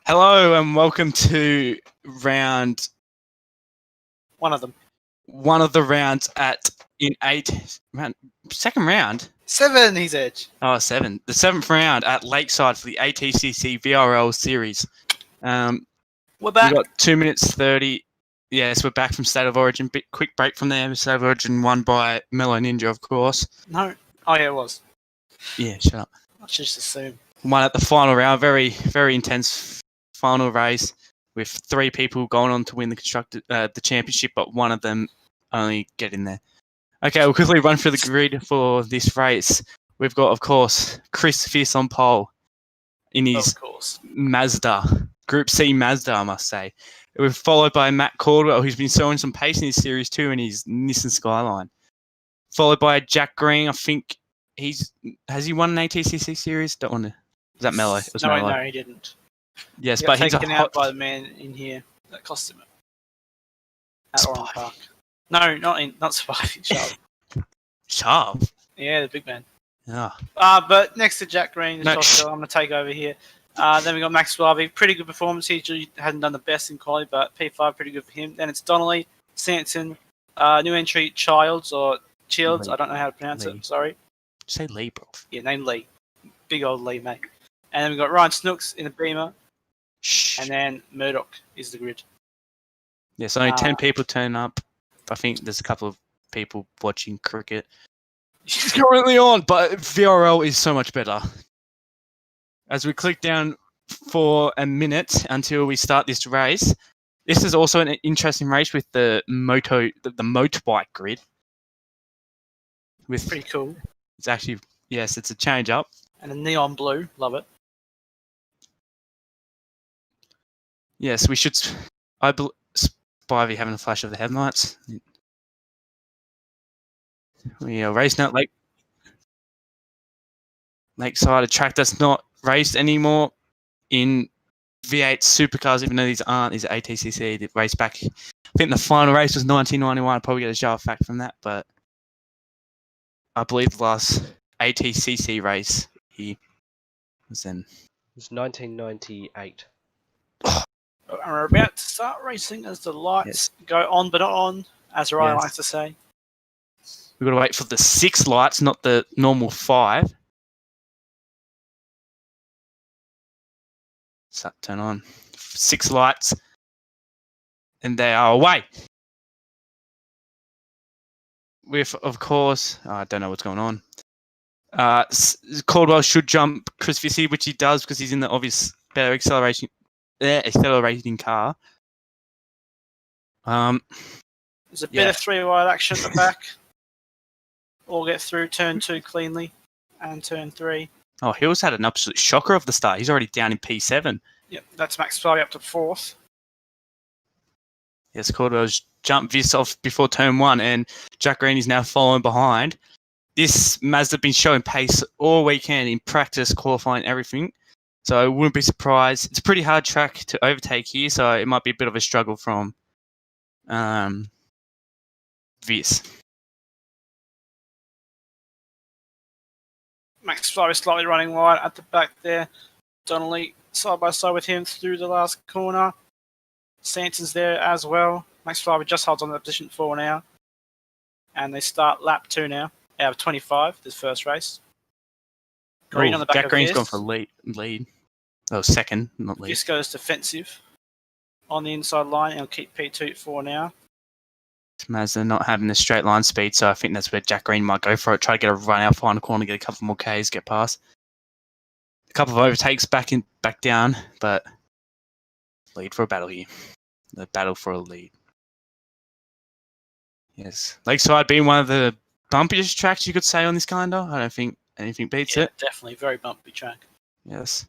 Hello and welcome to round One of them. one of the rounds second round. 7, he's edge. Oh, 7. The 7th round at Lakeside for the ATCC VRL series. We're back. We've got 2 minutes 30. Yes, we're back from State of Origin. Quick break from there. State of Origin won by Mellow Ninja, of course. No. Oh, yeah, it was. Yeah, shut up. I should just assume. Won at the final round. Very, very intense final race with 3 people going on to win the championship, but one of them only getting there. Okay, we'll quickly run through the grid for this race. We've got, of course, Chris Fierce on pole in his Mazda, Group C Mazda, I must say. We're followed by Matt Caldwell, who's been showing some pace in his Series 2 in his Nissan Skyline. Followed by Jack Green. I think has he won an ATCC series? Don't want to. Was that Mello? It was Mello. No, he didn't. Yes, he but got he's taken out by the man in here that cost him it. At Orange Park. No, not surviving. Sharp. Sharp? Yeah, the big man. Yeah. But next to Jack Green, Josh, I'm going to take over here. Then we got Max Blavey. Pretty good performance. He usually hasn't done the best in quality, but P5 pretty good for him. Then it's Donnelly, Sanson, new entry Childs or Childs. Lee. I don't know how to pronounce it. Sorry. Say Lee, bro. Yeah, name Lee. Big old Lee, mate. And then we've got Ryan Snooks in the Beamer. Shh. And then Murdoch is the grid. Yes, only 10 people turn up. I think there's a couple of people watching cricket. It's currently on, but VRL is so much better. As we click down for a minute until we start this race, this is also an interesting race with the motorbike grid. Pretty cool. It's actually, yes, it's a change up. And a neon blue, love it. Yes, we should. I believe Spivey having a flash of the headlights. We are racing out Lakeside, a track that's not raced anymore in V8 supercars, even though these aren't. These are ATCC. They raced back. I think the final race was 1991. I'll probably get a Java fact from that, but I believe the last ATCC race he was in. It was 1998. We're about to start racing as the lights go on but not on, as Ryan likes to say. We've got to wait for the 6 lights, not the normal 5. So turn on 6 lights, and they are away. With, of course, I don't know what's going on. Caldwell should jump Chris Vissy, which he does because he's in the obvious better accelerating car. There's a bit of 3-wide action at the back. All get through turn 2 cleanly, and turn 3. Oh, Hills had an absolute shocker of the start. He's already down in P7. Yep, that's Max Blavey up to 4th. Yes, Caldwell's jumped Viss off before turn 1, and Jack Green is now following behind. This Mazda been showing pace all weekend in practice, qualifying, everything. So I wouldn't be surprised. It's a pretty hard track to overtake here, so it might be a bit of a struggle from Viss. Max Blavey slightly running wide at the back there. Donnelly side by side with him through the last corner. Sanson's there as well. Max Blavey just holds on to position 4 now. And they start lap 2 now. Out of 25, this first race. Green on the back Jack of Green's Viss. gone for lead. Oh, second, not lead. Viss goes defensive on the inside line. He'll keep P2 4 now. Mazda not having the straight line speed, so I think that's where Jack Green might go for it. Try to get a run out final corner, get a couple more Ks, get past. A couple of overtakes back down, but lead for a battle here. The battle for a lead. Yes, Lakeside being one of the bumpiest tracks you could say on this calendar. I don't think anything beats it. Definitely very bumpy track. Yes.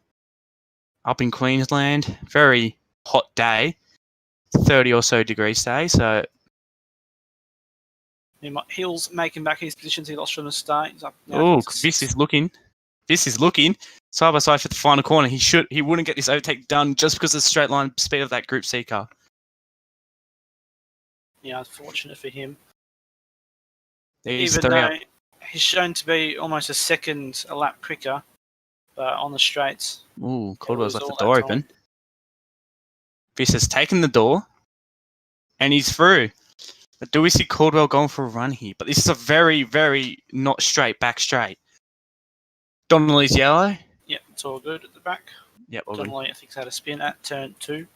Up in Queensland, very hot day, 30 or so degrees today. So Hill's making back his positions he lost from the start. He's up now. Oh, this is looking side by side for the final corner. He wouldn't get this overtake done just because of the straight line speed of that Group C car. Yeah, unfortunate for him. He's Even though he's shown to be almost a lap quicker, but on the straights. Ooh, Caldwell's left the door open. Viss has taken the door, and he's through. But do we see Caldwell going for a run here? But this is a very, very not straight, back straight. Donnelly's yellow. Yep, it's all good at the back. Yep, all good. Donnelly, I think, had a spin at turn 2.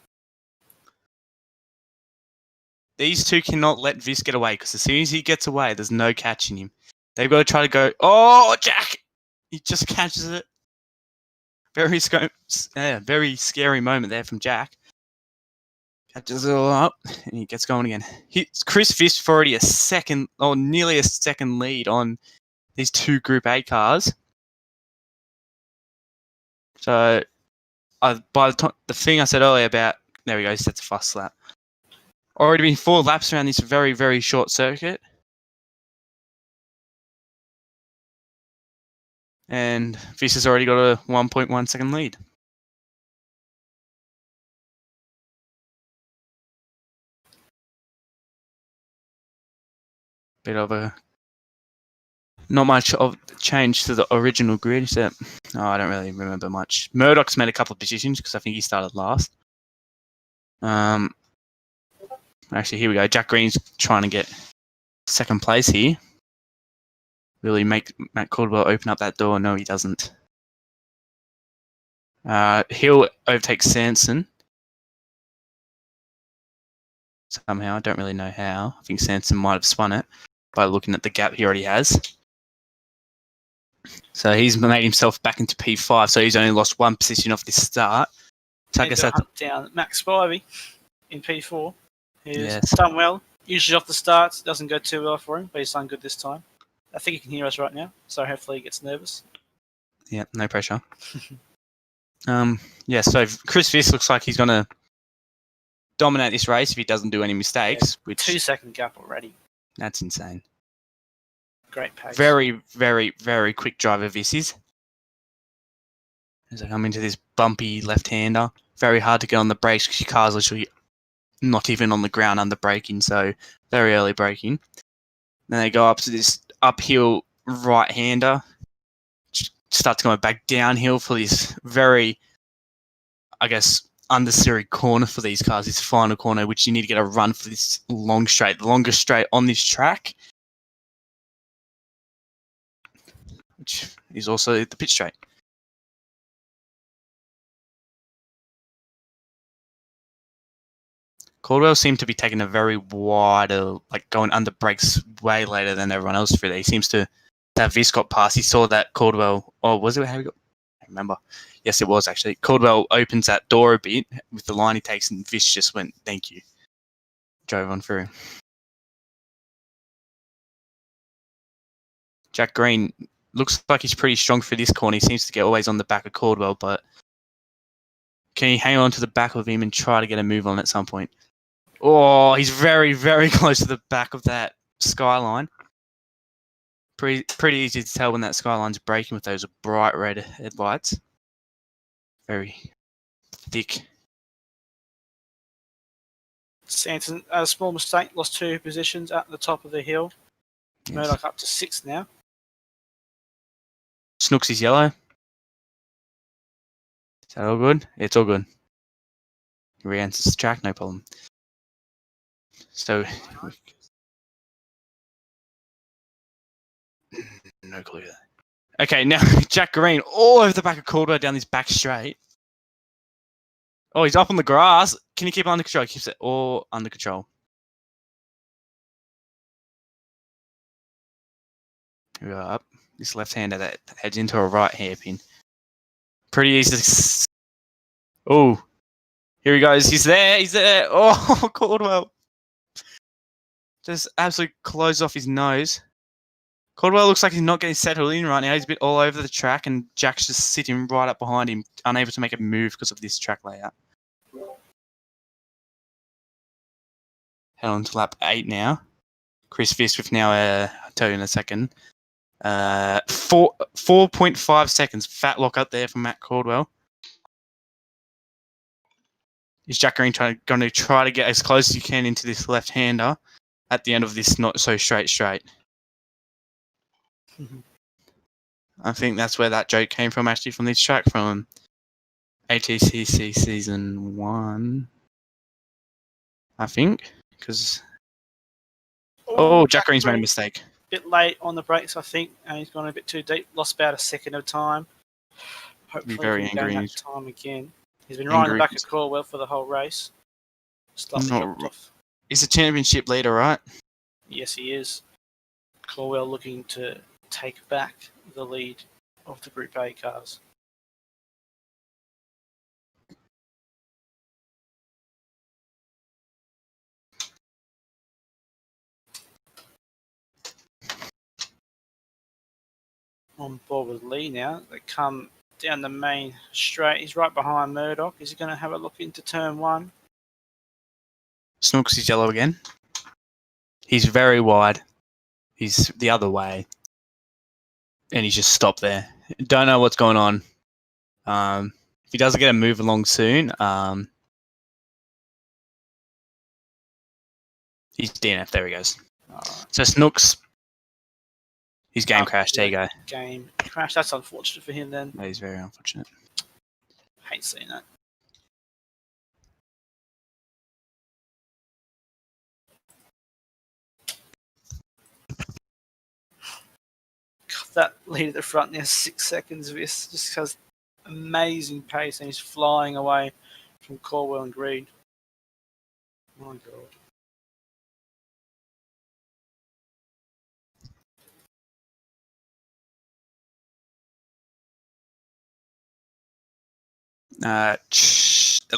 These two cannot let Viss get away because as soon as he gets away, there's no catching him. They've got to try to go. Oh, Jack! He just catches it. Very scary moment there from Jack. Catches it all up and he gets going again. Chris Viss already nearly a second lead on these two Group A cars. So, by the thing I said earlier about there we go, he sets a fast lap. Already been 4 laps around this very, very short circuit. And Viss has already got a 1.1 second lead. Bit of not much of change to the original grid, except I don't really remember much. Murdoch's made a couple of positions because I think he started last. Actually, here we go. Jack Green's trying to get second place here. Will he make Matt Caldwell open up that door? No, he doesn't. He'll overtake Sanson. Somehow, I don't really know how. I think Sanson might have spun it by looking at the gap he already has. So he's made himself back into P5, so he's only lost 1 position off this start. So I guess that's down Max Spivey in P4. He's Yes. done well. Usually off the start, it doesn't go too well for him, but he's done good this time. I think he can hear us right now, so hopefully he gets nervous. Yeah, no pressure. Yeah, so Chris Viss looks like he's going to dominate this race if he doesn't do any mistakes. Which 2-second gap already. That's insane. Great pace. Very, very, very quick driver Viss is. As I come into this bumpy left-hander, very hard to get on the brakes because your car's literally not even on the ground under braking, so very early braking. Then they go up to this uphill right-hander, starts going back downhill for this very, I guess, unnecessary corner for these cars, this final corner, which you need to get a run for this long straight, the longest straight on this track, which is also the pit straight. Caldwell seemed to be taking a very wider, like going under brakes way later than everyone else through there. He seems to have Viss got past. He saw that Caldwell, was it how he got? I remember. Yes, it was actually. Caldwell opens that door a bit with the line he takes, and Viss just went, thank you. Drove on through. Jack Green looks like he's pretty strong for this corner. He seems to get always on the back of Caldwell, but can he hang on to the back of him and try to get a move on at some point? Oh, he's very, very close to the back of that skyline. Pretty easy to tell when that skyline's braking with those bright red headlights. Very thick. Sanson, a small mistake, lost 2 positions at the top of the hill. Yes. Murdoch up to 6th now. Snooks is yellow. Is that all good? It's all good. He re-enters the track, no problem. So, no clue there. Okay, now Jack Green all over the back of Caldwell down this back straight. Oh, he's up on the grass. Can you keep it under control? He keeps it all under control. Here we go up. This left-hander that heads into a right hairpin. Pretty easy to... Oh, here he goes. He's there. He's there. Oh, Caldwell. Just absolutely closed off his nose. Caldwell looks like he's not getting settled in right now. He's a bit all over the track, and Jack's just sitting right up behind him, unable to make a move because of this track layout. Head on to lap 8 now. Chris Viss with now, I'll tell you in a second. 4.5 seconds. Fat lock up there from Matt Caldwell. Is Jack Green going to try to get as close as you can into this left-hander at the end of this not so straight? I think that's where that joke came from, actually, from this track, from ATCC Season 1. I think, because Jack Green's made a mistake. Bit late on the brakes, I think, and he's gone a bit too deep. Lost about a second of time. Hopefully, very he can gain angry. that time again. He's been riding the Angry. back of Corwell for the whole race. Slightly Not dropped off. He's a championship leader, right? Yes, he is. Corwell looking to take back the lead of the Group A cars. On board with Lee now. They come down the main straight. He's right behind Murdoch. Is he going to have a look into turn one? Snooks is yellow again. He's very wide. He's the other way. And he's just stopped there. Don't know what's going on. If he doesn't get a move along soon, he's DNF. There he goes. So Snooks, his game crashed. There you go. Game crash. That's unfortunate for him then. That is very unfortunate. Hate seeing that. God, that lead at the front now, 6 seconds of this. Just has amazing pace and he's flying away from Corwell and Greed. My God.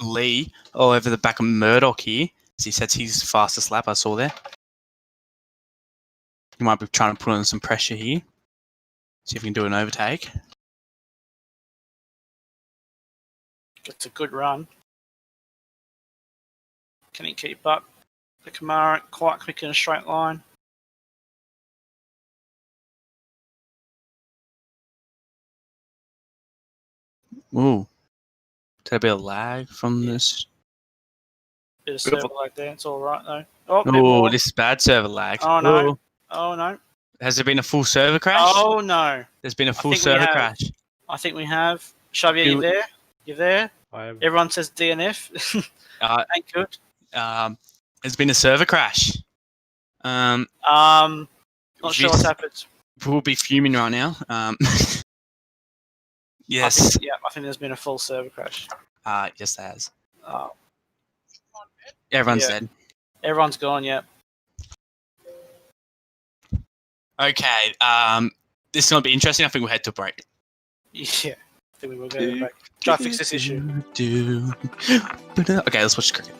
Lee over the back of Murdoch here. As he sets his fastest lap, I saw there. He might be trying to put on some pressure here. See if he can do an overtake. It's a good run. Can he keep up? The Camaro quite quick in a straight line. Ooh. Did a bit of lag from this? Bit of server lag there. It's all right though. Oh, Oh, this is bad server lag. Oh no. Ooh. Oh no. Has there been a full server crash? Oh no. There's been a full think we server have. crash. I think we have. Xavier, you there? You there? I am. Everyone says DNF. Ain't good. There's been a server crash. Not sure what's happened. We'll be fuming right now. Yes. I think there's been a full server crash. Yes, there has. Oh. Everyone's dead. Everyone's gone, yeah. Okay. This is going to be interesting. I think we'll head to a break. Yeah. I think we will go to the break. Try to fix this issue. Okay, let's watch the cricket.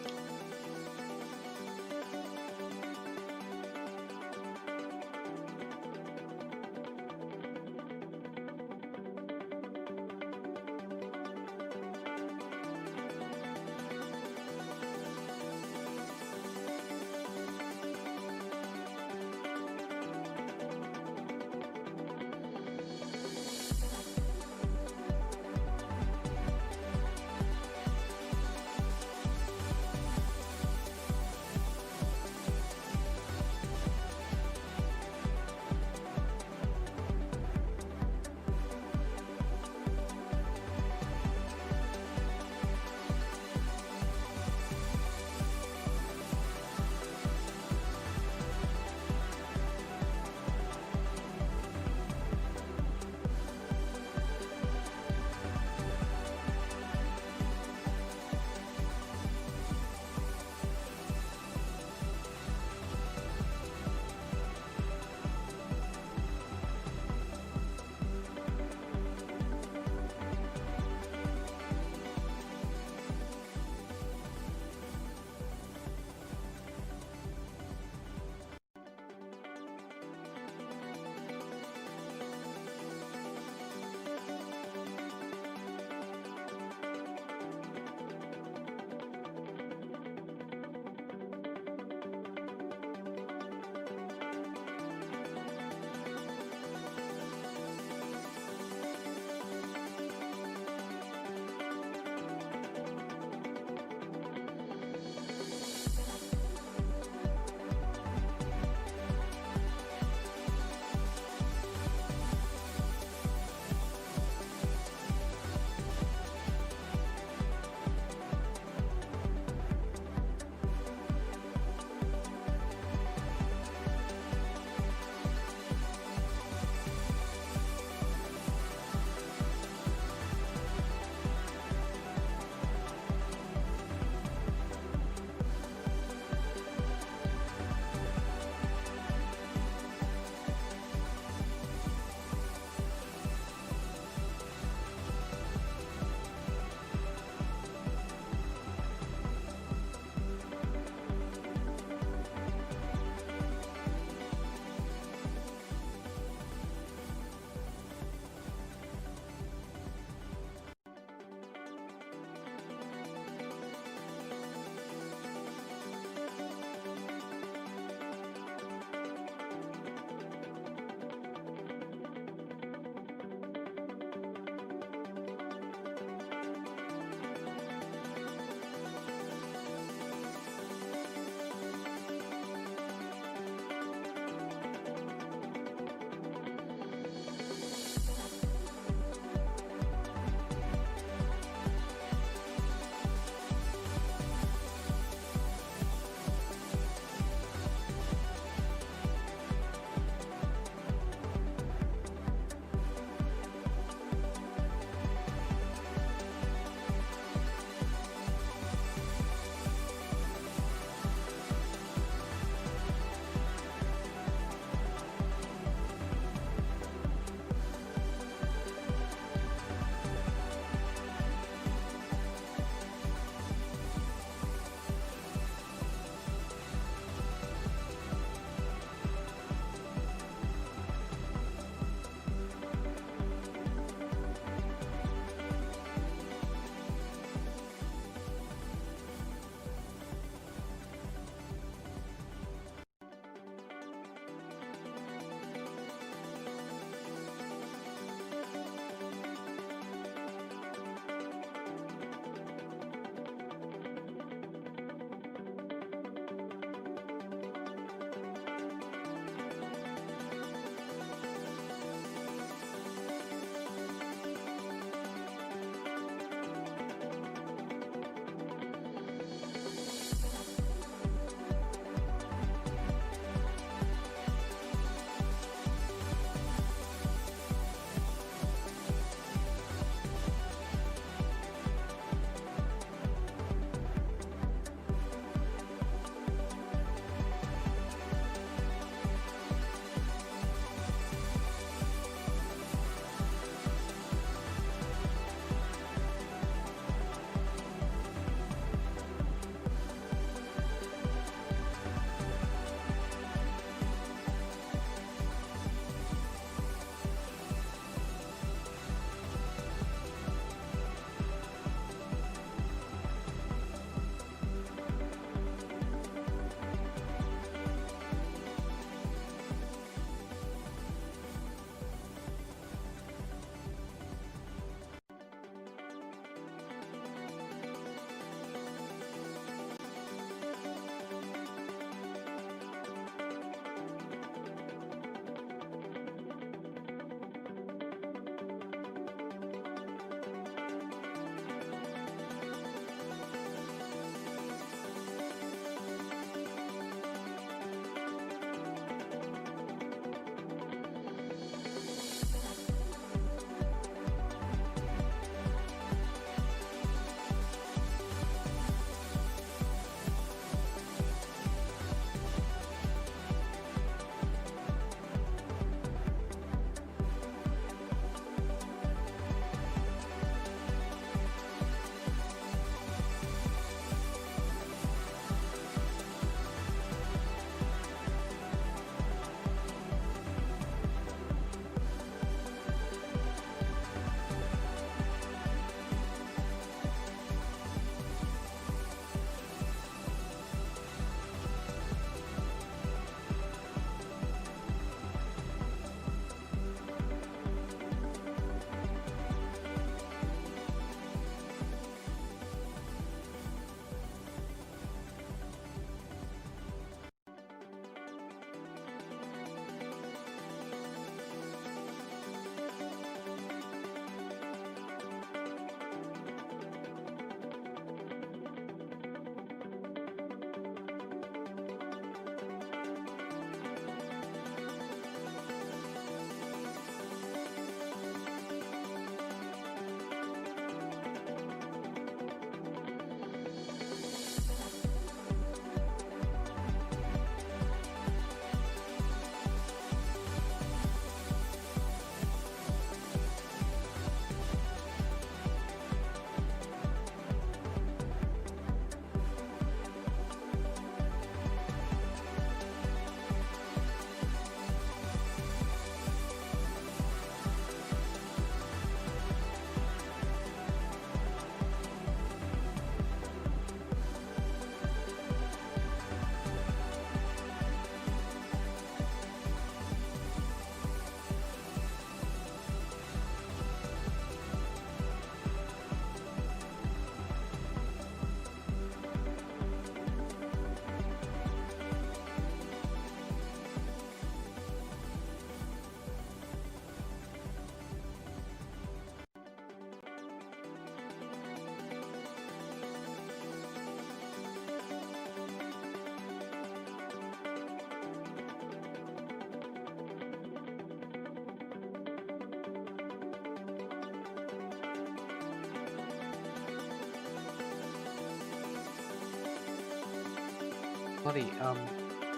Bloody, I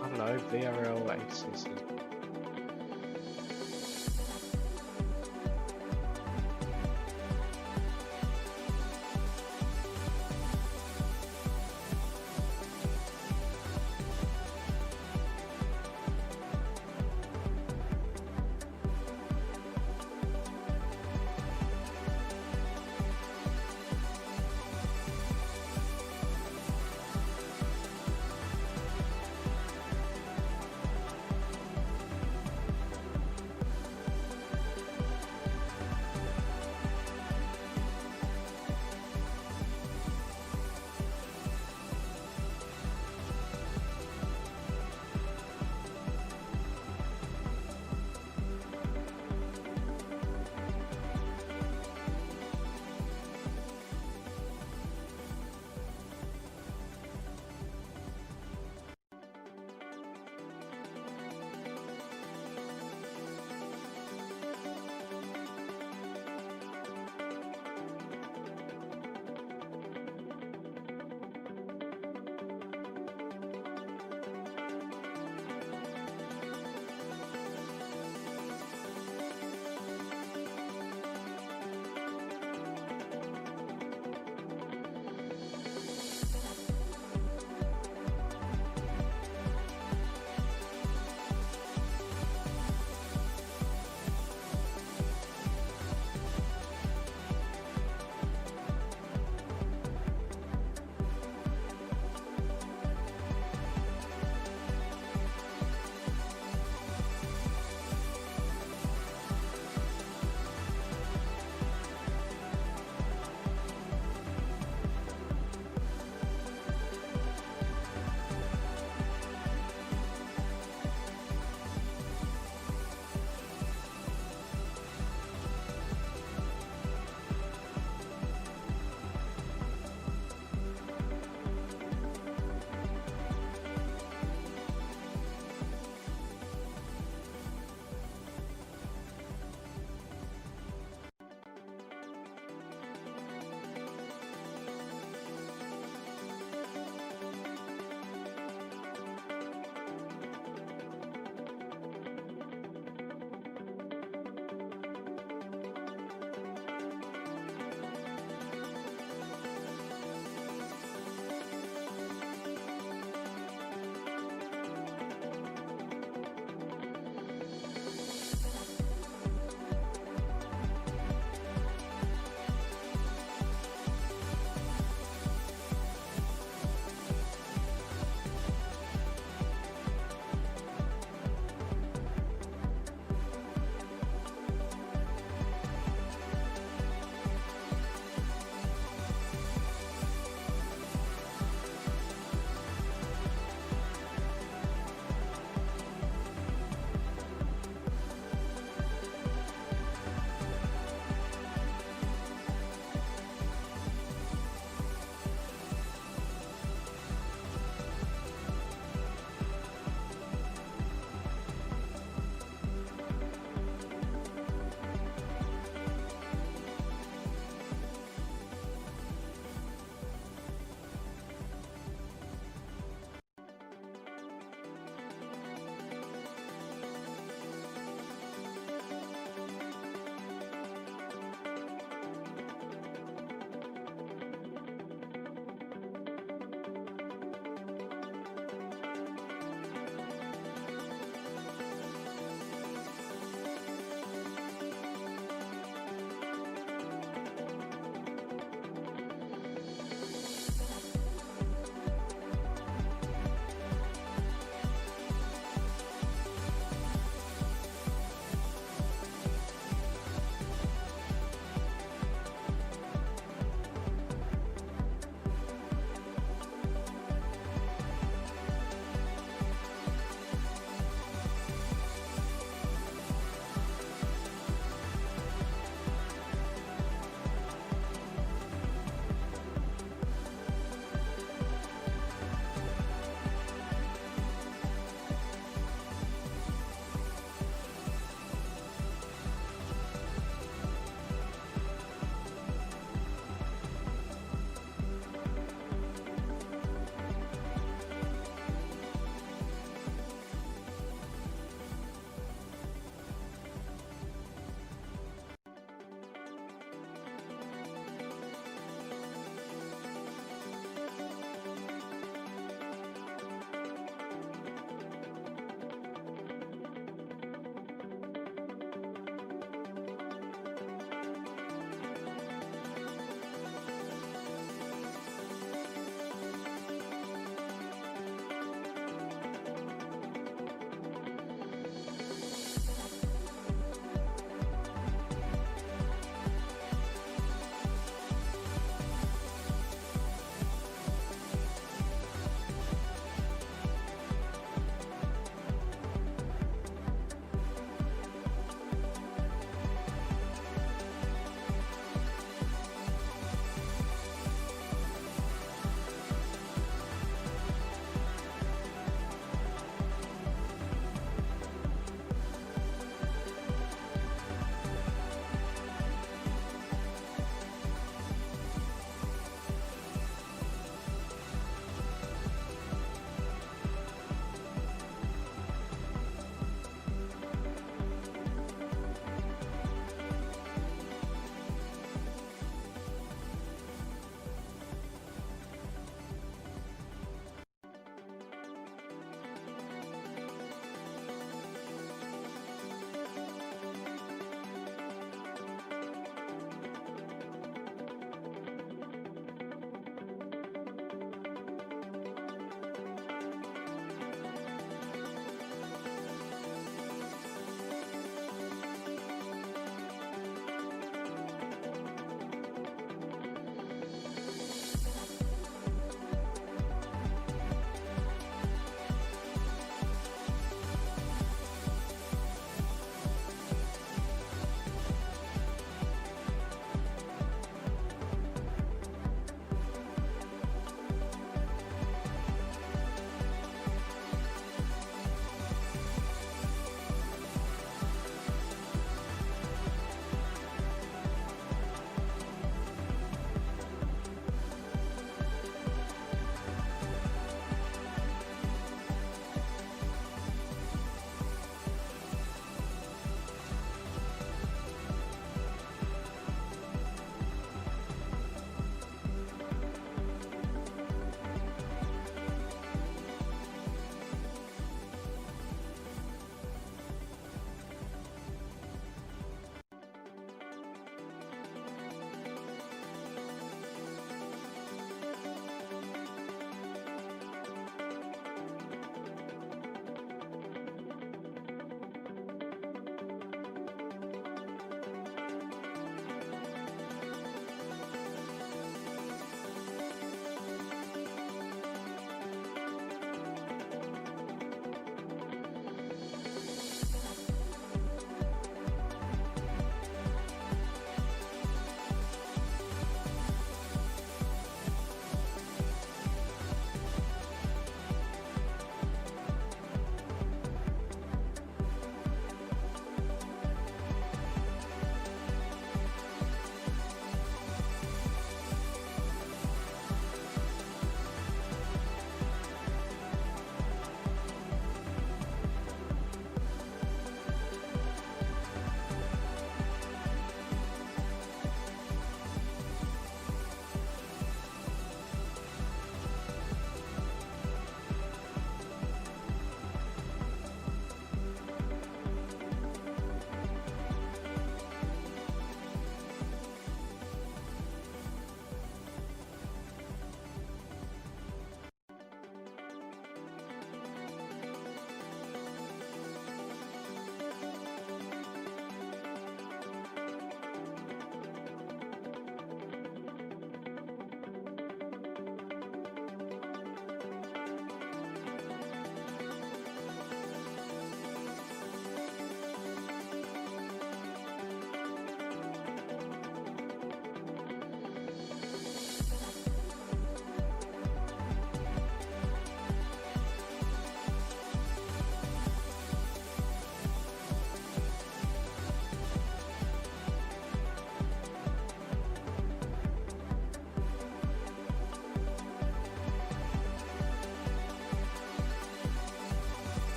don't know, VRL, ATCC.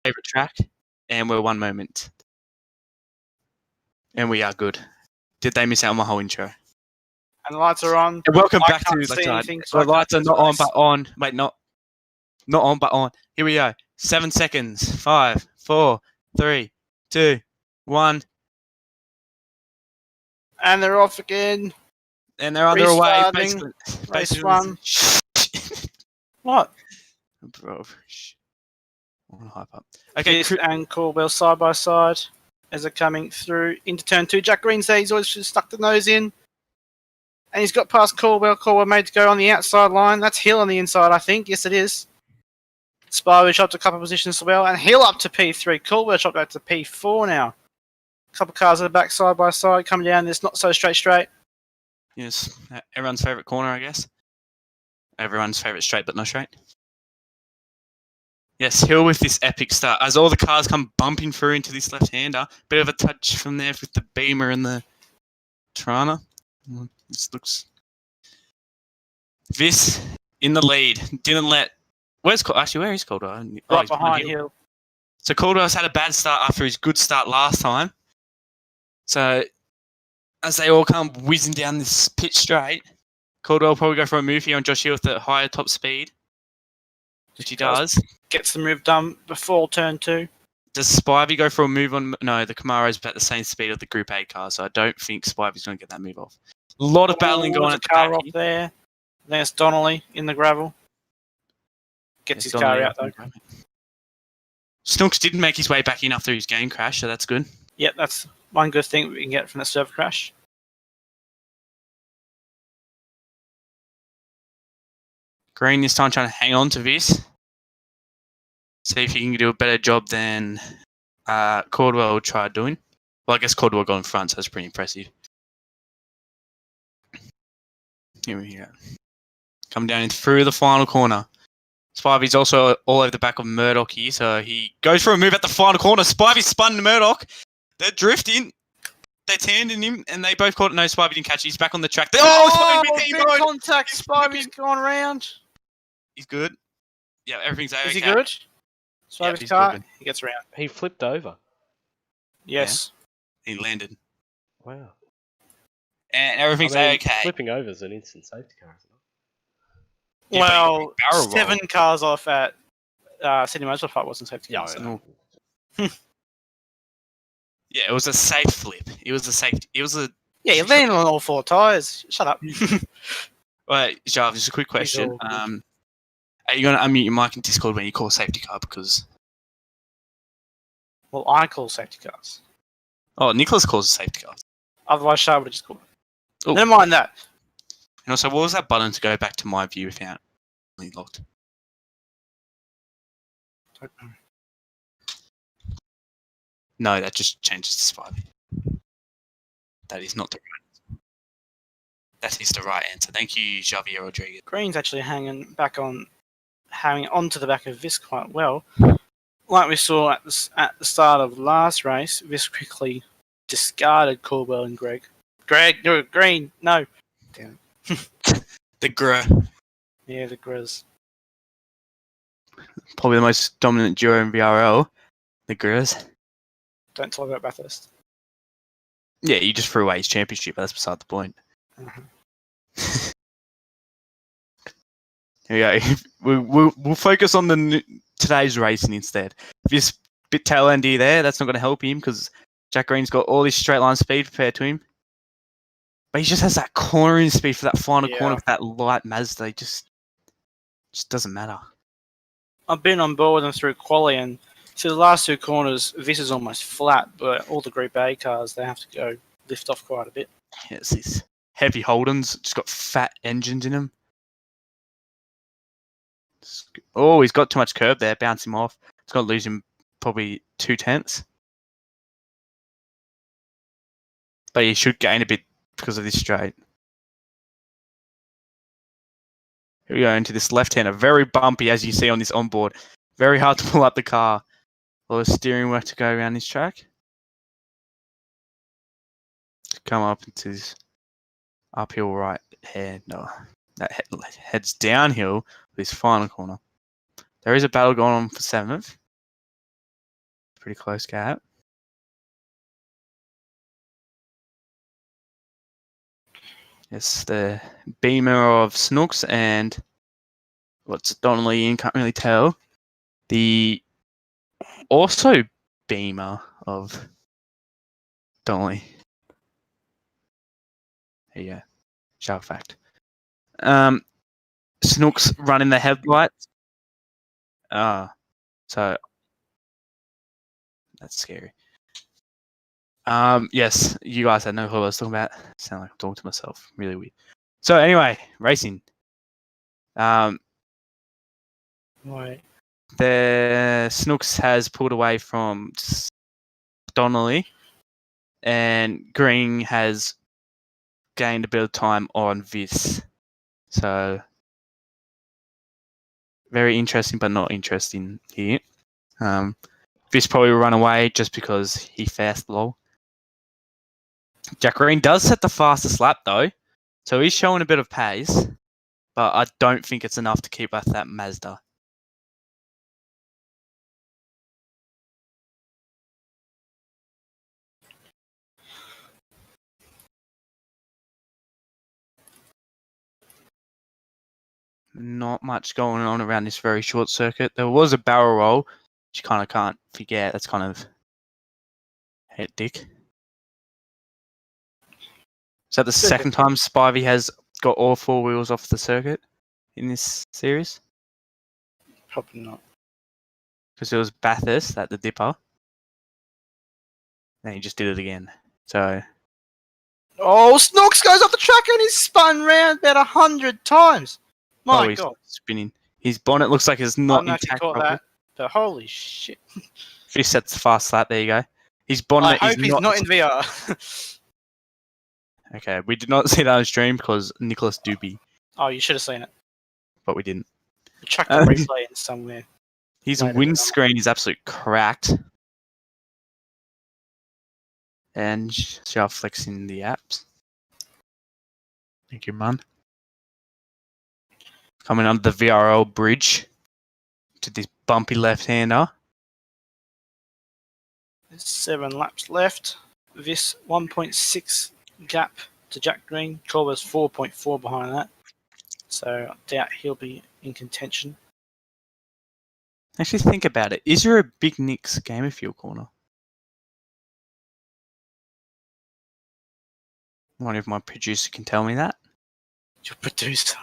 favorite track, and we're 1 moment. And we are good. Did they miss out on my whole intro? And the lights are on. And welcome I back to can't see Lakeside. anything, so I The lights are can't not on, race. but on. Wait, not on, but on. Here we go. 7 seconds. 5, 4, 3, 2, 1. And they're off again. And they're underway. Restarting. Race 1. What? Bro, I want to hype up. Okay, This and Corbell side by side as they're coming through into turn 2. Jack Green's there. He's always just stuck the nose in. And he's got past Corbell. Corbell made to go on the outside line. That's Hill on the inside, I think. Yes, it is. Spivey up to a couple of positions as well. And Hill up to P3. Corbell shot back to P4 now. A couple of cars at the back side by side coming down. This not so straight. yes, everyone's favourite corner, I guess. Everyone's favourite straight, but not straight. Yes, Hill with this epic start. As all the cars come bumping through into this left-hander. Bit of a touch from there with the Beamer and the Trana. This looks... Vis in the lead. Didn't let... where is Caldwell? Right behind Hill. So Caldwell's had a bad start after his good start last time. So as they all come whizzing down this pitch straight, Caldwell will probably go for a move here on Josh Hill with the higher top speed, which he does. Gets the move done before turn 2. Does Spivey go for a move on? No, the Camaro's about the same speed of the Group A car, so I don't think Spivey's going to get that move off. A lot of battling going at the car back off there. There's Donnelly in the gravel. Gets his car out though. Snooks didn't make his way back in after his game crash, so that's good. Yep, that's one good thing we can get from the server crash. Green this time trying to hang on to this. See if he can do a better job than Caldwell tried doing. Well, I guess Caldwell got in front, so that's pretty impressive. Here we go. Come down through the final corner. Spivey's also all over the back of Murdoch here, so he goes for a move at the final corner. Spivey spun Murdoch. They're drifting. They're tanding him, and they both caught it. No, Spivey didn't catch it. He's back on the track. Big contact. Spivey's gone round. He's good. Yeah, everything's okay. Is he good? Spivey's he's car. good. He gets around. He flipped over. Yes. Yeah, he landed. Wow. And everything's okay. Flipping over is an instant safety car, isn't it? Yeah, well, barrel 7 roll. cars off at Sydney Motorsport Park wasn't safety car. No. Yeah, it was a safe flip. It was a safety. It was a. Yeah, you're landing on all 4 tyres. Shut up. Wait, Jarv, just a quick question. Are you going to unmute your mic in Discord when you call safety car? Because Well, I call safety cars. Nicholas calls a safety car. Otherwise, Shah would have just called it. Oh. Never mind that. And also, what was that button to go back to my view without being locked? Don't know. No, that just changes to Spivey. That is not the right. That is the right answer. Thank you, Javier Rodriguez. Green's actually hanging onto the back of Vis quite well. Like we saw at the start of the last race, Vis quickly discarded Corbell and Greg. Green, no. Damn it. The Gr. Yeah, the Grizz. Probably the most dominant duo in VRL. The Grizz. Don't talk about Bathurst. Yeah, you just threw away his championship. That's beside the point. Uh-huh. Here we go. We'll focus on today's racing instead. This bit tail endy there, that's not going to help him because Jack Green's got all this straight line speed prepared to him. But he just has that cornering speed for that final corner with that light Mazda. It just doesn't matter. I've been on board with them through quali, and so the last 2 corners, Vis is almost flat, but all the Group A cars, they have to go lift off quite a bit. Yeah, it's these heavy Holdens, just got fat engines in them. Oh, he's got too much curb there, bounce him off. It's going to lose him probably 2/10. But he should gain a bit because of this straight. Here we go into this left-hander. Very bumpy, as you see on this onboard. Very hard to pull up the car. All the steering work to go around this track. Come up into this uphill right hand. No, that heads downhill this final corner. There is a battle going on for 7th. Pretty close gap. Yes, the Beamer of Snooks and what's Donnelly in, can't really tell. The also Beamer of Donnelly. There you go. Sharp fact. Snooks running the headlights. So that's scary. Yes, you guys had no clue what I was talking about. Sound like I'm talking to myself. Really weird. So anyway, racing. Right. The Snooks has pulled away from Donnelly, and Green has gained a bit of time on Viss. So very interesting, but not interesting here. Viss probably will run away just because he fast low. Jack Green does set the fastest lap though, so he's showing a bit of pace, but I don't think it's enough to keep up that Mazda. Not much going on around this very short circuit. There was a barrel roll, which you kind of can't forget. That's kind of hectic. Is that the second time Spivey has got all four wheels off the circuit in this series? Probably not. Because it was Bathurst at the Dipper. And he just did it again. So Oh, Snooks goes off the track and he's spun round about 100 times. My he's God. spinning. His bonnet looks like it's I not don't know if you intact caught properly. that, but holy shit. Fish sets the fast lap. There you go. His I bonnet hope is he's not in VR. Okay, we did not see that on stream because Nicholas Doobie, Oh, you should have seen it. but we didn't. We chucked the replay in somewhere. His Later windscreen is absolutely cracked. And she'll flexing the apps. Thank you, man. Coming under the VRL bridge to this bumpy left-hander. There's 7 laps left. This 1.6 gap to Jack Green. Corba's 4.4 behind that. So I doubt he'll be in contention. Actually, think about it. Is there a Big Nick's Gamer Fuel corner? I wonder if my producer can tell me that. Your producer.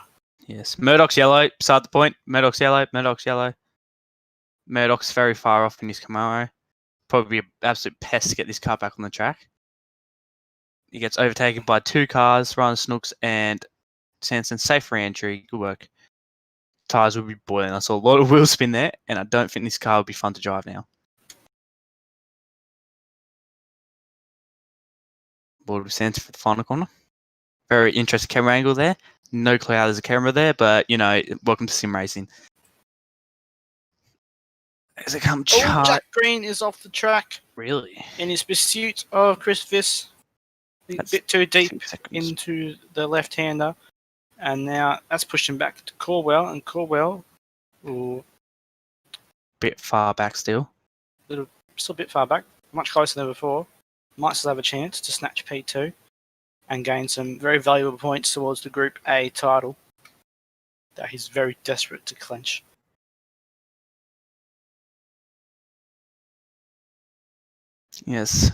Yes. Murdoch's yellow. Beside the point. Murdoch's yellow. Murdoch's yellow. Murdoch's very far off in his Camaro. Probably an absolute pest to get this car back on the track. He gets overtaken by 2 cars, Ryan Snooks and Sanson. Safe re-entry. Good work. Tyres will be boiling. I saw a lot of wheel spin there, and I don't think this car will be fun to drive now. Board with Sanson for the final corner. Very interesting camera angle there. No clue how there's a camera there, but, you know, welcome to sim racing. As it comes, Jack Green is off the track Really? in his pursuit of Chris Viss. A bit too deep 2 seconds. into the left-hander. And now that's pushed him back to Corwell. And Corwell, Bit far back still. still a bit far back, much closer than before. Might still have a chance to snatch P2 and gain some very valuable points towards the Group A title that he's very desperate to clinch. Yes.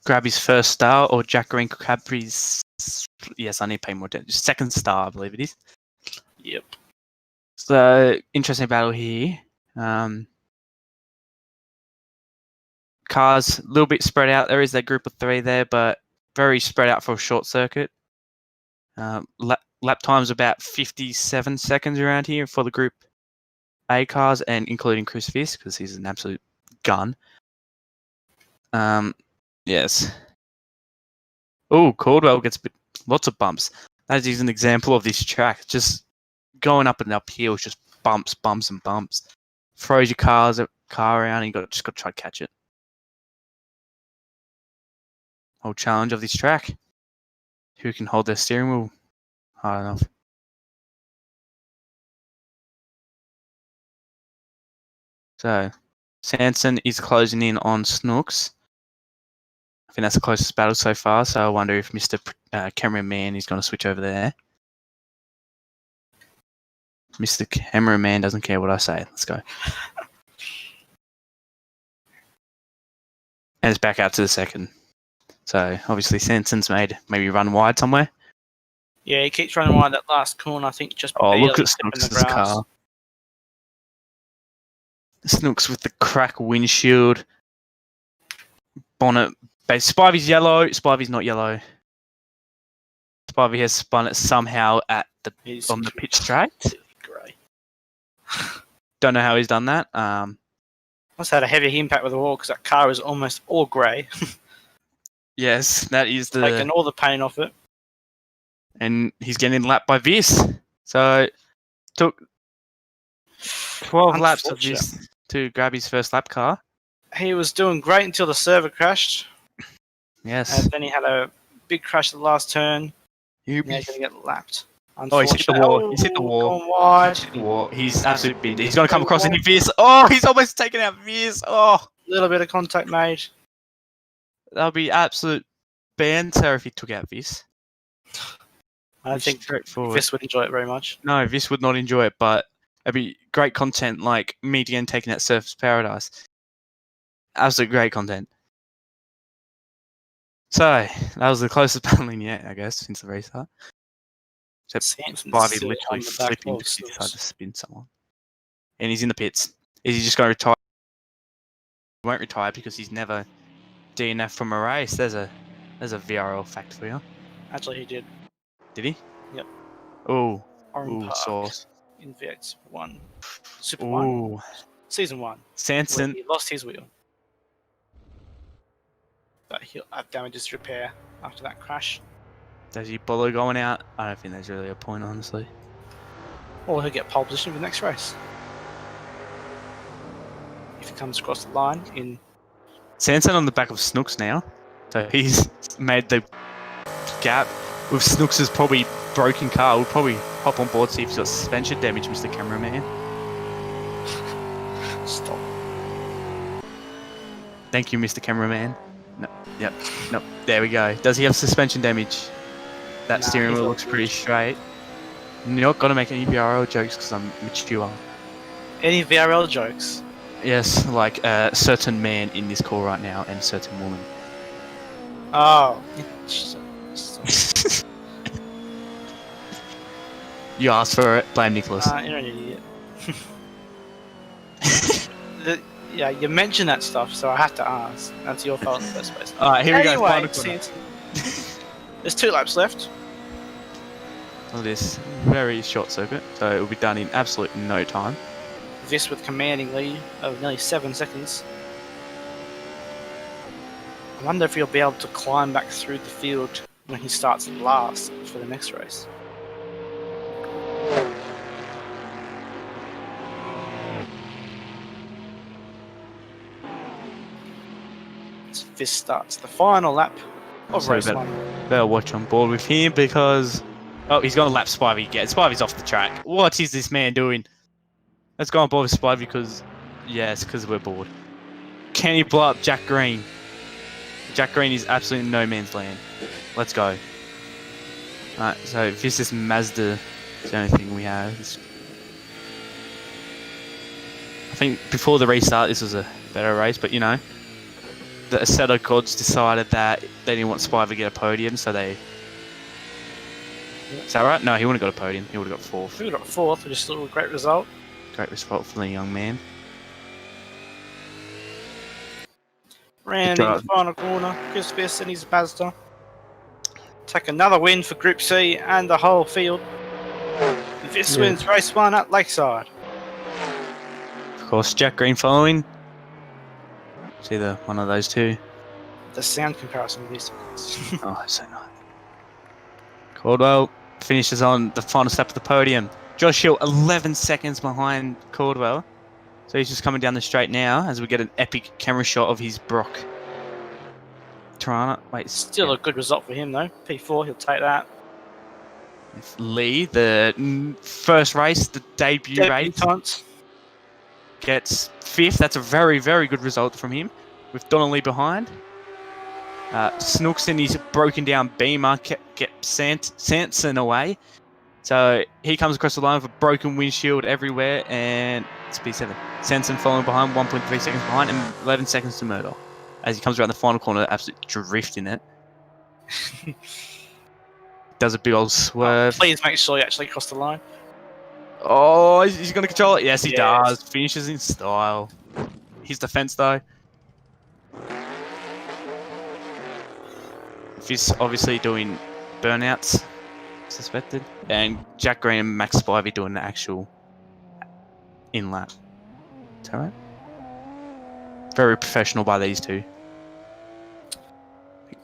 Grab his first star, or Jack Green could grab his... Yes, I need to pay more attention. Second star, I believe it is. Yep. So, interesting battle here. Cars, a little bit spread out. There is that group of 3 there, but very spread out for a short circuit. Lap time's about 57 seconds around here for the Group A cars, and including Chris Viss, because he's an absolute gun. Yes. Oh, Caldwell gets lots of bumps. That is an example of this track. Just going up and up hills, just bumps, bumps, and bumps. Throws your car around, and you just got to try to catch it. Whole challenge of this track. Who can hold their steering wheel hard enough? So, Sanson is closing in on Snooks. I think that's the closest battle so far, so I wonder if Mr. Cameraman is going to switch over there. Mr. Cameraman doesn't care what I say. Let's go. And it's back out to the second. So obviously Sanson's made maybe run wide somewhere. Yeah, he keeps running wide that last corner, I think just Oh, barely look at stepping Snooks' car. Snooks with the crack windshield. Bonnet. Spivey's yellow. Spivey's not yellow. Spivey has spun it somehow at the on the pitch straight. Grey. Don't know how he's done that. Must have had a heavy impact with the wall because that car is almost all grey. Yes, that is the... Taking all the paint off it. And he's getting lapped by Vis. So, took 12 laps of this to grab his first lap car. He was doing great until the server crashed. Yes. And then he had a big crash at the last turn. Now he's going to get lapped. Oh, he's hit the wall. He's hit the wall. Going wide. He's hit the wall. He's absolutely been... He's going to come across any Vis. Oh, he's almost taken out Vis. Oh. Little bit of contact made. That would be absolute banter if he took out Vis. I don't think Vis would enjoy it very much. No, Vis would not enjoy it, but it'd be great content like me again taking out Surface Paradise. Absolute great content. So, that was the closest battling yet, I guess, since the restart. Except Spivey literally flipping because he decided to spin someone. And he's in the pits. Is he just going to retire? He won't retire because he's never DNF from a race. There's a VRL fact for you. Actually, he did. Did he? Yep. Oh. Orange Park sauce. In VX1. Super Ooh. 1. Season 1. Sanson. He lost his wheel. But he'll have damages to repair after that crash. Does he bother going out? I don't think there's really a point, honestly. Or he'll get pole position for the next race. If he comes across the line in... Sanson on the back of Snooks now. So he's made the gap. With Snooks' probably broken car, we'll probably hop on board, see if he's got suspension damage, Mr. Cameraman. Stop. Thank you, Mr. Cameraman. No, yep, nope. There we go. Does he have suspension damage? That steering wheel looks pretty straight. You're not going to make any VRL jokes because I'm mature. Any VRL jokes? Yes, like a certain man in this call right now and a certain woman. Oh. You asked for it. Blame Nicholas. You're an idiot. Yeah, you mentioned that stuff, so I have to ask. That's your fault in the first place. Alright, here we go. Anyway, there's 2 laps left. Of this very short circuit, so it will be done in absolute no time. Vis with commanding lead of nearly 7 seconds. I wonder if he'll be able to climb back through the field when he starts last for the next race. Vis starts the final lap of race 1. Better watch on board with him because... Oh, he's going to lap Spivey again. Spivey's off the track. What is this man doing? Let's go on board with Spivey because... Yes, because we're bored. Can he blow up Jack Green? Jack Green is absolutely no man's land. Let's go. Alright, so this is Mazda. It's the only thing we have. I think before the restart, this was a better race, but you know, the Assetto gods decided that they didn't want Spivey to get a podium, so they... Is that right? No, he wouldn't have got a podium. He would have got 4th. He would have got 4th, which is still a great result. Great result for the young man. Round in the final corner, Chris Vis and his Mazda. Take another win for Group C and the whole field. Vis wins race 1 at Lakeside. Of course, Jack Green following. It's either one of those two. The sound comparison of these. Oh, so nice. Caldwell finishes on the final step of the podium. Josh Hill 11 seconds behind Caldwell. So he's just coming down the straight now as we get an epic camera shot of his Brock. Tirana. Wait, still a good result for him though. P4, he'll take that. Lee, the first race, the debut race. gets 5th. That's a very, very good result from him, with Donnelly behind. Snooks in his broken down Beamer get Sanson away. So he comes across the line with a broken windshield everywhere, and it's P7. Sanson following behind, 1.3 seconds behind, and 11 seconds to Murdoch. As he comes around the final corner, absolute drift in it. Does a big old swerve. Please make sure you actually cross the line. Oh, he's going to control it? Yes, he Yes. does. Finishes in style. His defense, though. He's obviously doing burnouts, suspected. And Jack Green and Max Spivey doing the actual in-lap. Is that right? Very professional by these two.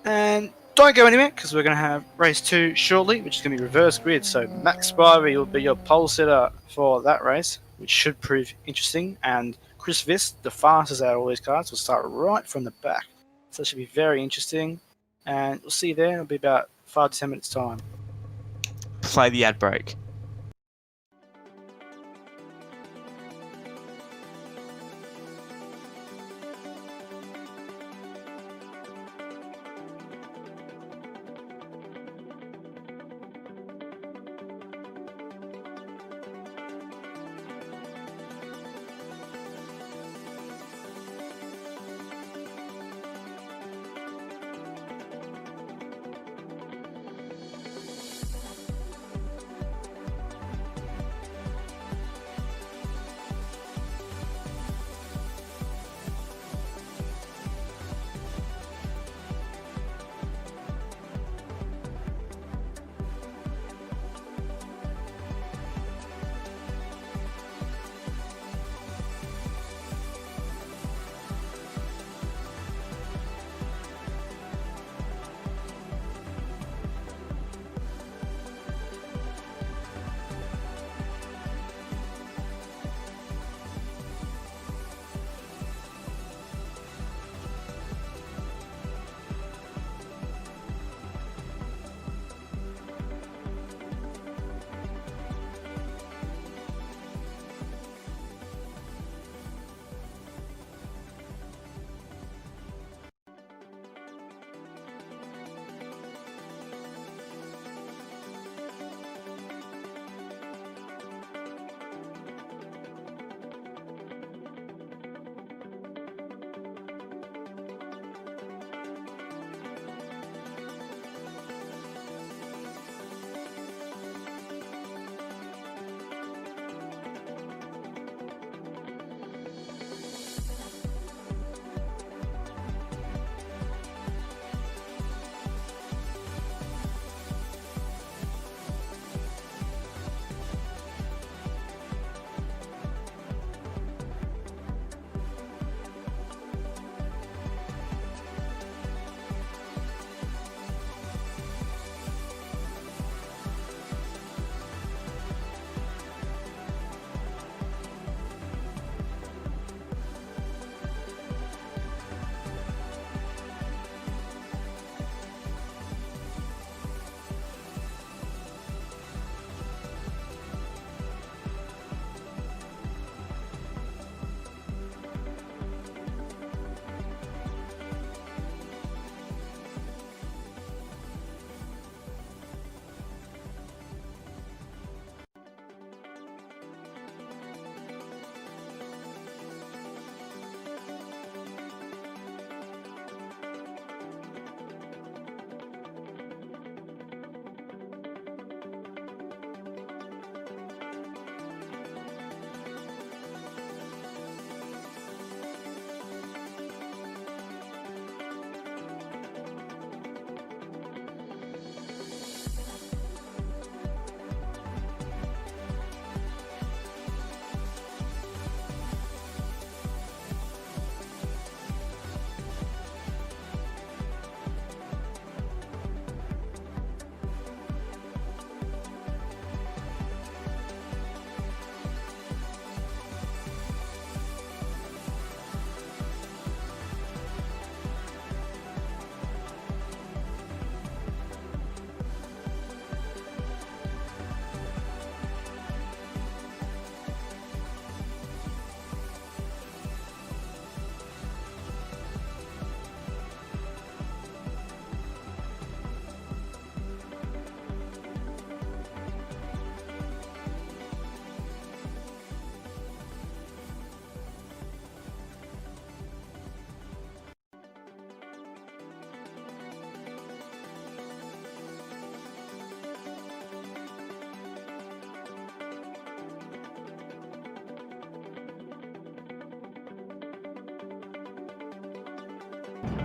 And don't go anywhere, because we're going to have race 2 shortly, which is going to be reverse grid. So Max Spivey will be your pole sitter for that race, which should prove interesting. And Chris Viss, the fastest out of all these cars, will start right from the back. So it should be very interesting. And we'll see you there. It'll be about 5 to 10 minutes time. Play the ad break.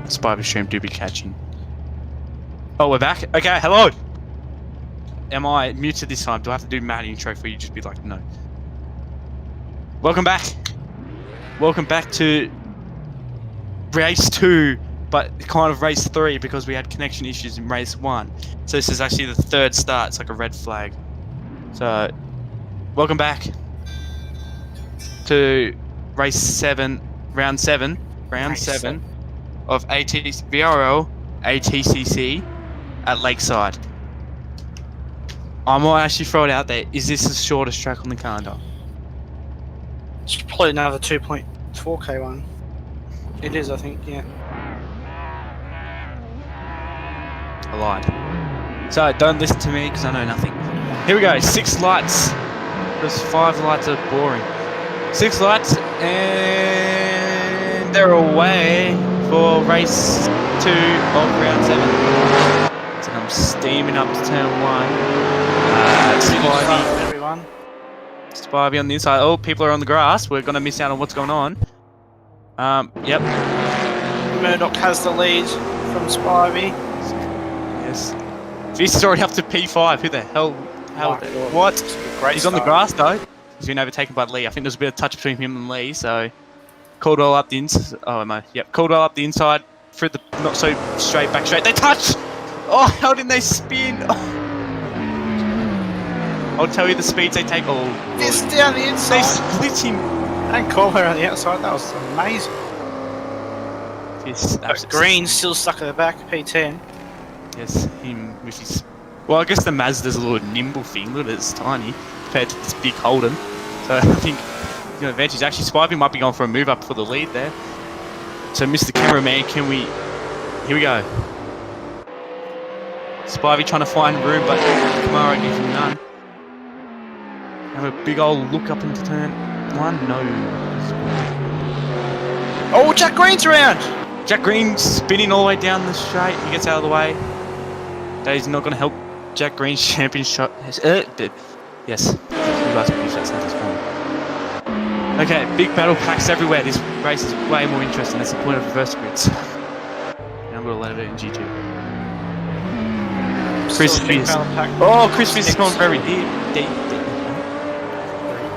Spivey stream do be catching. Oh, we're back? Okay, hello! Am I muted this time? Do I have to do Matt intro for you just be like, no? Welcome back! Welcome back to race 2, but kind of race 3 because we had connection issues in race 1. So this is actually the third start, it's like a red flag. So, welcome back to race 7, round 7 of VRL ATCC at Lakeside. I might actually throw it out there. Is this the shortest track on the calendar? It's probably another 2.4k one. It is, I think, yeah. I lied. So don't listen to me because I know nothing. Here we go. 6 lights. Because 5 lights are boring. 6 lights and they're away for race 2 of round 7. So I'm steaming up to turn 1. Everyone. Spivey on the inside. Oh, people are on the grass. We're gonna miss out on what's going on. Yep. Murdoch has the lead from Spivey. Yes. This is already up to P5. Who the hell? What? Great He's on the grass though. He's been overtaken by Lee. I think there's a bit of touch between him and Lee. So Caldwell up the inside. Oh no. Yep. Caldwell up the inside. Through the not so straight back straight. They touch. Oh, how didn't they spin? Oh. I'll tell you the speeds they take. Oh, It's down the inside. they split him. And Caldwell on the outside. That was amazing. Yes, But Green's still stuck at the back. P10. Yes, him with his. Well, I guess the Mazda's a little nimble thing. Look at it, it's tiny compared to this big Holden. So I think he's got an advantage. Actually, Spivey might be going for a move up for the lead there. So, Mr. Cameraman, can we? Here we go. Spivey trying to find room, but Kamara gives him none. Have a big old look up into turn 1. No. Oh, Jack Green's around. Jack Green spinning all the way down the straight. He gets out of the way. That is not going to help Jack Green's champion shot. Yes. You guys can use that sentence for me. Okay, big battle packs everywhere. This race is way more interesting. That's the point of reverse grids. Now I'm going to let it in G2. Chris Fierce. Oh, Chris Fierce is going very deep.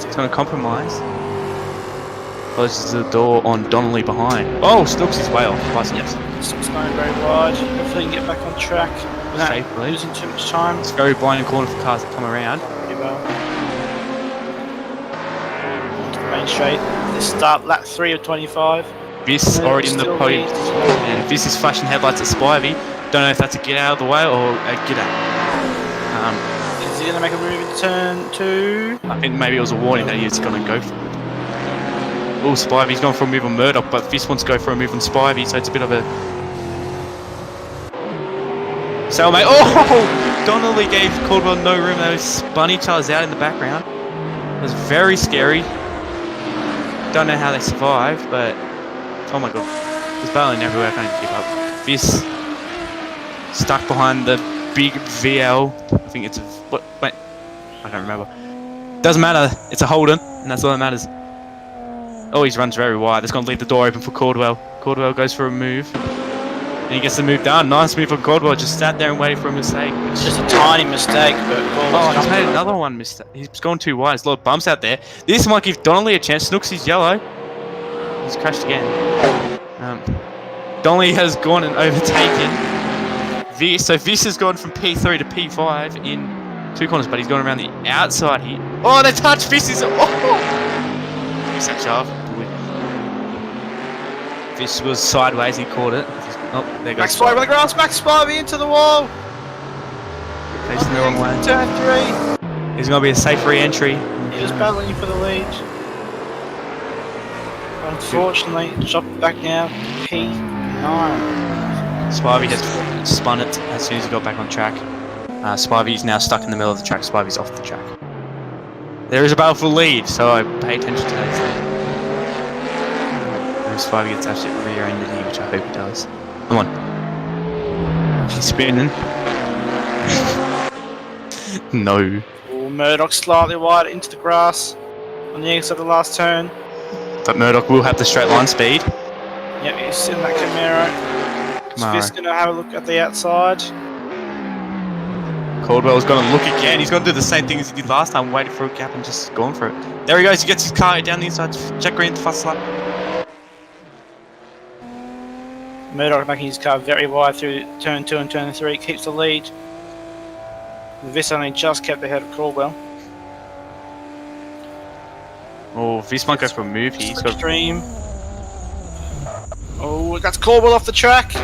He's going to compromise. Closes the door on Donnelly behind. Oh, Stokes is way off. Yes. Stokes going very wide. Hopefully he can get back on track without Safely. losing too much time. It's very blind corner for cars that come around. Pretty well. Main straight. This start lap 3 of 25. This already in the podium. leads. And this is flashing headlights at Spivey. Don't know if that's a get out of the way or a get out. Is he going to make a move into turn 2? I think maybe it was a warning that he was going to go for it. Oh, Spivey's gone for a move on Murdoch, but this wants to go for a move on Spivey, so it's a bit of a stalemate. Oh! Donnelly gave Caldwell no room. They spun each other out in the background. It was very scary. Don't know how they survived, but oh my god. There's battling everywhere, I can't even keep up. This stuck behind the big VL. I think it's a what? Wait, I don't remember. Doesn't matter. It's a Holden, and that's all that matters. Oh, he runs very wide. That's going to leave the door open for Caldwell. Caldwell goes for a move. And he gets the move done. Nice move on Caldwell. Just sat there and waited for a mistake. It's just a tiny mistake, but oh, he's made another one mistake. He's gone too wide. There's a lot of bumps out there. This might give Donnelly a chance. Snooks is yellow. He's crashed again. Donnelly has gone and overtaken Viss. So Viss has gone from P3 to P5 in 2 corners, but he's gone around the outside here. Oh, they touch. Viss is... Oh! Viss actually off. This was sideways, he caught it. Oh, there goes. Max Spivey on the grass, Max Spivey into the wall! Facing the wrong way. Turn 3! There's going to be a safe re-entry. He was battling for the lead. Unfortunately, dropped back now. P9. Spivey has spun it as soon as he got back on track. Spivey's now stuck in the middle of the track. Spivey's off the track. There is a battle for the lead, so I pay attention to that. Spivey gets actually rear-ended here, which I hope he does. Come on. He's spinning. No. Oh, Murdoch slightly wide into the grass on the exit of the last turn. But Murdoch will have the straight line speed. Yep, he's in that Camaro. Chris Mara. Fisk going to have a look at the outside. Caldwell's going to look again. He's going to do the same thing as he did last time, waiting for a gap and just going for it. There he goes. He gets his car down the inside. Jack Green, fast lap. Murdoch making his car very wide through turn 2 and turn 3. Keeps the lead. This only just kept ahead of Caldwell. Oh, Vis might go for a move here. He's got Stream. Oh, that's Caldwell off the track.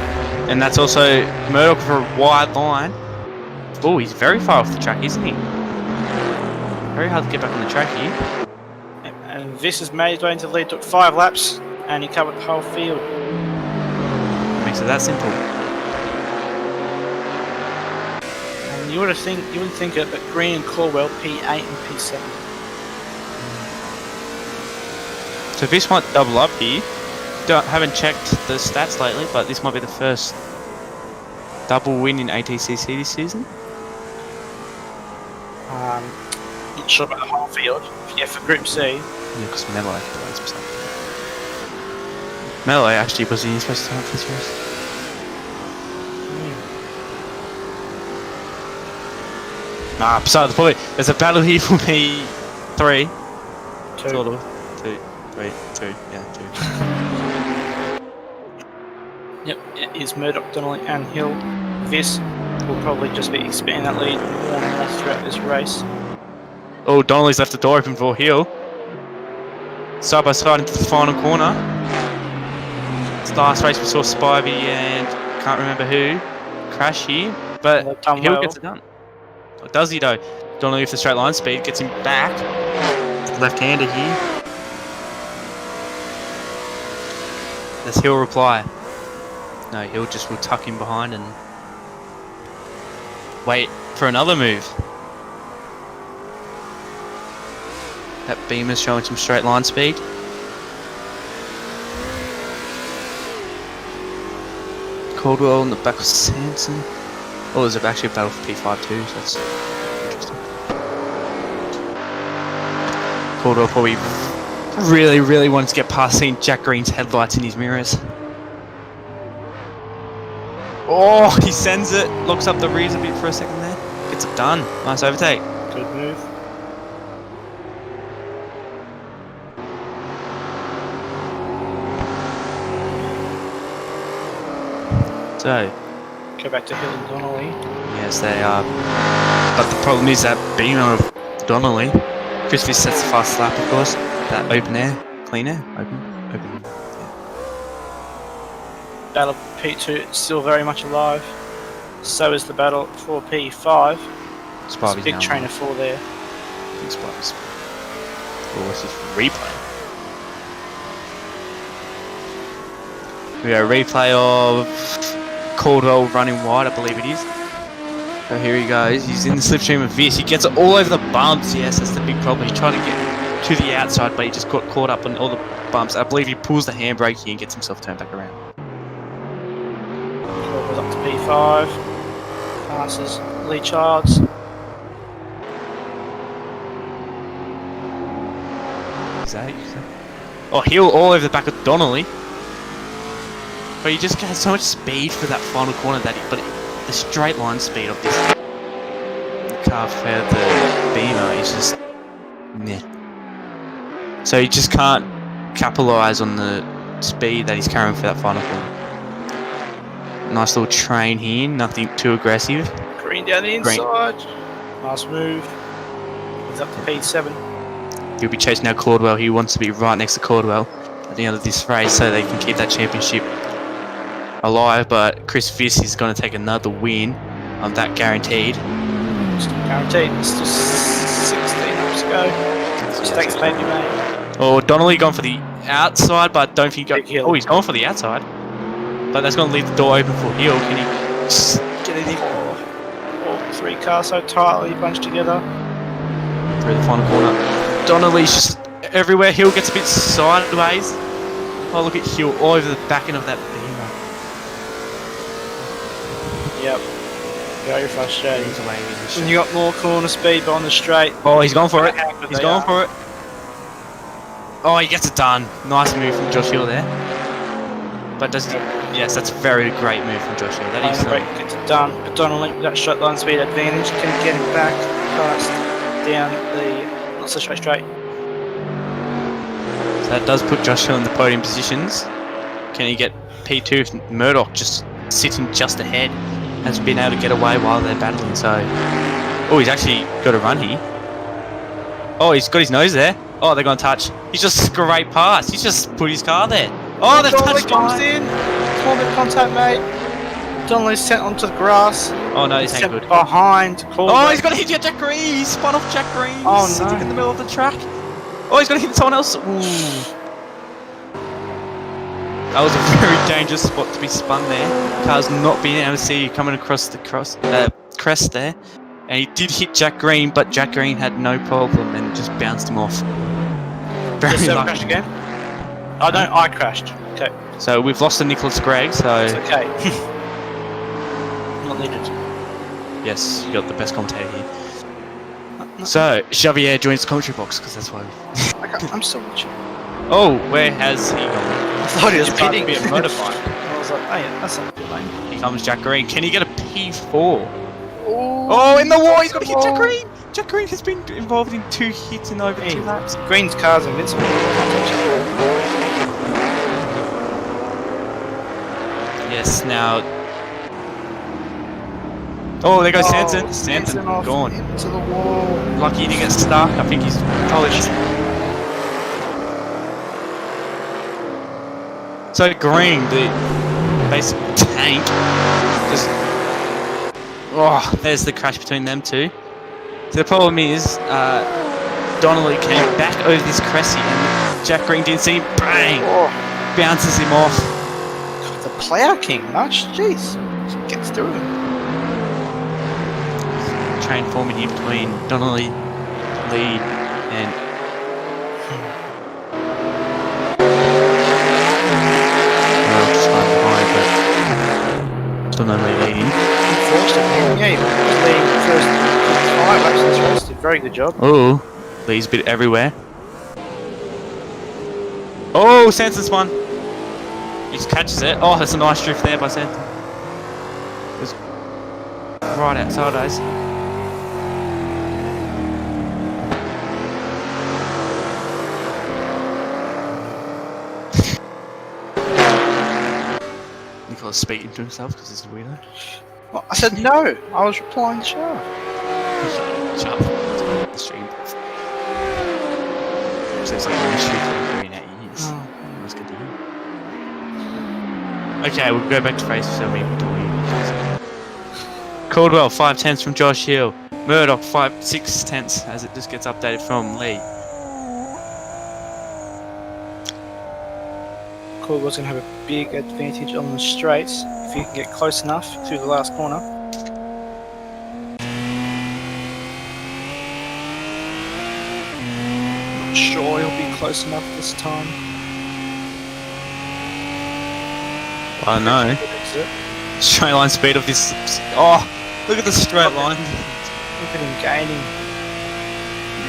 And that's also Murdoch for a wide line. Oh, he's very far off the track, isn't he? Very hard to get back on the track here. And this has made his way into the lead. Took 5 laps, and he covered the whole field. Makes it that simple. And you wouldn't think it, but Green and Caldwell P8 and P7. So Vis might double up here. Haven't checked the stats lately, but this might be the first double win in ATCC this season. Not sure about the whole field. Yeah, for Group C. Yeah, because Melee plays or something. Melee actually was he supposed to start for this race? Nah, beside the point. There's a battle here for me. 3. 2. Sort of. 2. 3. 2. Yeah, 2. Yep, it is Murdoch, Donnelly and Hill. This will probably just be expanding that lead more and more throughout this race. Oh, Donnelly's left the door open for Hill. Side by side into the final corner. It's the last race we saw Spivey and can't remember who crash here, but Hill gets it done. Or does he though? Donnelly with the straight line speed gets him back. Left-hander here. Does Hill reply? No, Hill just will tuck him behind and wait for another move. That Beamer's showing some straight line speed. Caldwell in the back of Sanson. Oh, there's actually a battle for P5 too, so that's interesting. Caldwell probably really wanted to get past seeing Jack Green's headlights in his mirrors. Oh, he sends it, locks up the rears a bit for a second there. Gets it done. Nice overtake. Good move. So, Go back to Hill and Donnelly. yes, they are. But the problem is that Beamer of Donnelly, Chris Fisk sets the fast lap, of course. That open air, clean air, open. Yeah. Battle for P2 still very much alive. So is the battle for P5. There's a Spivey's big now trainer 4 there. I think Spivey's. Oh, what's this replay? We got a replay of Caldwell running wide, I believe it is. So here he goes. He's in the slipstream of Vis. He gets it all over the bumps. Yes, that's the big problem. He's trying to get to the outside, but he just got caught up on all the bumps. I believe he pulls the handbrake here and gets himself turned back around. Goes up to P5. Passes Lee Childs. Is that? Oh, Hill all over the back of Donnelly. But he just has so much speed for that final corner but the straight line speed of this car for the Beamer is just meh. So he just can't capitalise on the speed that he's carrying for that final corner. Nice little train here, nothing too aggressive. Green down the inside. Nice move. He's up to P7. He'll be chasing out Caldwell. He wants to be right next to Caldwell at the end of this race so they can keep that championship alive, but Chris Fisk is going to take another win. That guaranteed. Still guaranteed. Still 16 laps to go. Mistakes may be made. Oh, Donnelly gone for the outside, but don't think oh, he's gone for the outside. But that's going to leave the door open for Hill. Can he just get it in? All 3 cars so tightly bunched together. Through the final corner. Donnelly's just everywhere. Hill gets a bit sideways. Oh, look at Hill all over the back end of that Beamer. Yep. Very frustrating. He's away with When you got more corner speed but on the straight. Oh, he's gone for it. He's gone for it. Oh, he gets it done. Nice move from Josh Hill there. But does he? Yes, that's a very great move from Josh Hill. That is. Break gets it done. But Donnelly with that short line speed advantage can get him back past down the not so straight. So that does put Josh Hill in the podium positions. Can he get P2 if Murdoch just sitting just ahead has been able to get away while they're battling? So, oh, he's actually got a run here. Oh, he's got his nose there. Oh, they're going to touch. He's just scraped past. He's just put his car there. Oh, they've touched comes in. Small bit of contact, mate. Donnelly's sent onto the grass. Oh no, this ain't good. Behind. Oh, he's got to hit Jack Green. He spun off Jack Green. Oh, He's sitting no. in the middle of the track. Oh, he's going to hit someone else. Ooh. That was a very dangerous spot to be spun there. Car's not being able to see you coming across the crest there. And he did hit Jack Green, but Jack Green had no problem and just bounced him off. Very Just lucky. crashed again? Oh no, I crashed. Okay. So we've lost to Nicholas Gregg, so... It's okay. Not needed. Yes, you got the best commentator here. So, Xavier joins the commentary box, because that's why... I'm still watching. Oh, where has he gone? I thought he was about to pitting. be a motorbike. I was like, oh yeah, that's not good lane. Here comes Jack Green. Can he get a P4? Oh, Oh, in the wall! He's got to hit Jack Green! Jack Green has been involved in 2 hits in over 2 laps. Green's car's invincible. Yes, now... Oh, there goes Sanson. Sanson off gone. into the wall. Lucky he didn't get stuck. I think he's probably just... So Green, the basic tank, just... Oh, there's the crash between them two. So the problem is, Donnelly came back over this Cressy and Jack Green didn't see him. Bang! Oh, Bounces him off. God, the Plough King, much. Jeez. Just gets through him. Train forming here between Donnelly, Lee, and... Well, just right behind, but... Donnelly leading. Unfortunately, yeah, he was leading the first 5 laps of this race. Did a very good job. Oh, Lee's a bit everywhere. Oh, Sanson's one. He just catches it. Oh, that's a nice drift there by Sanson. It was right outside us. Nicholas speaking to himself because he's a weirdo. Well, I said no. I was replying to Shah. Shut up. The stream. Seems like a mystery for 3 and 8 years. Oh. Let's continue. Okay, we'll go back to race so we Caldwell, 5 tenths from Josh Hill. Murdoch, 6 tenths as it just gets updated from Lee. Caldwell's going to have a big advantage on the straights if he can get close enough through the last corner. Not sure he'll be close enough this time. I know. Exit. Straight line speed of this. Oh, look at the straight line. Look at him gaining.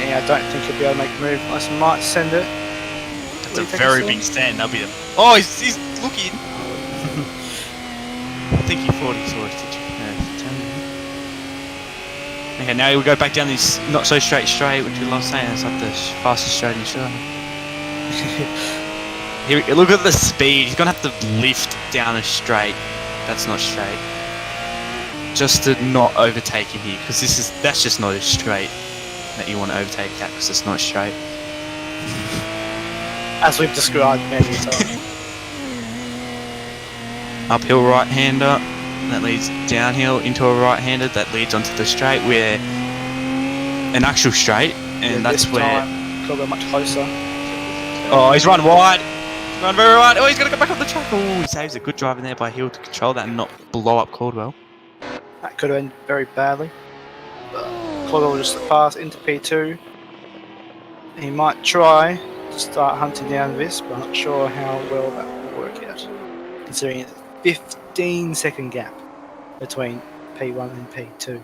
Yeah, I don't think he'll be able to make a move unless he might send it. That's a very big stand. That'll be the. Oh, he's looking. I think he thought he saw it. Okay, now we go back down this not so straight, which we love saying. It's like the fastest straight in the show. Here, look at the speed. He's gonna have to lift down a straight. That's not straight. Just to not overtake him here, because that's just not a straight that you want to overtake that, because it's not straight. As we've described many times. Uphill right-hander that leads downhill into a right-hander that leads onto the straight, where an actual straight, and that's where. Caldwell much closer. Oh, he's run wide. Run very wide. Oh, he's gonna go back on the track. Oh, he saves a good driving there by Hill to control that and not blow up Caldwell. That could have ended very badly. But Caldwell will just pass into P2. He might try to start hunting down this, but I'm not sure how well that will work out. Considering it's a 15-second gap between P1 and P2.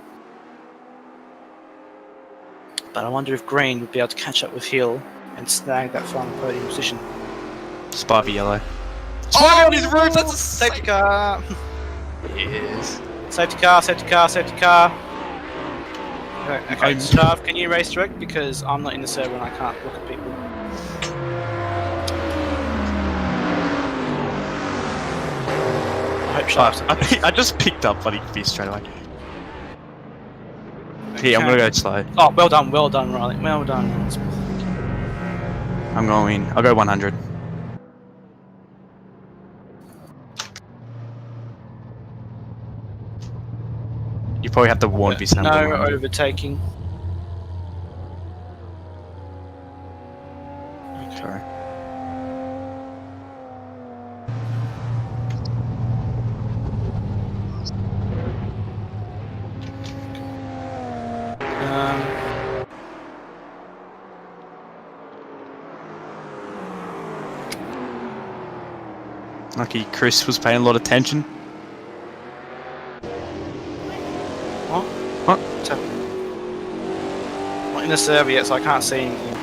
But I wonder if Green would be able to catch up with Hill and snag that final podium position. Spivey yellow. Oh, on his roof! That's a Safety car. Yes. Safety car, safety car, safety car. Okay, I'm- Stav, can you race direct? Because I'm not in the server and I can't look at people. I hope Shav's I just picked up Buddy Fist straight away. Here, I'm gonna go slow. Oh, well done, Riley. Well done. I'm going. I'll go 100. You probably have to warn me something. No overtaking. Sorry. Lucky Chris was paying a lot of attention. What? What? What's happening? I'm not in the server yet, so I can't see anything.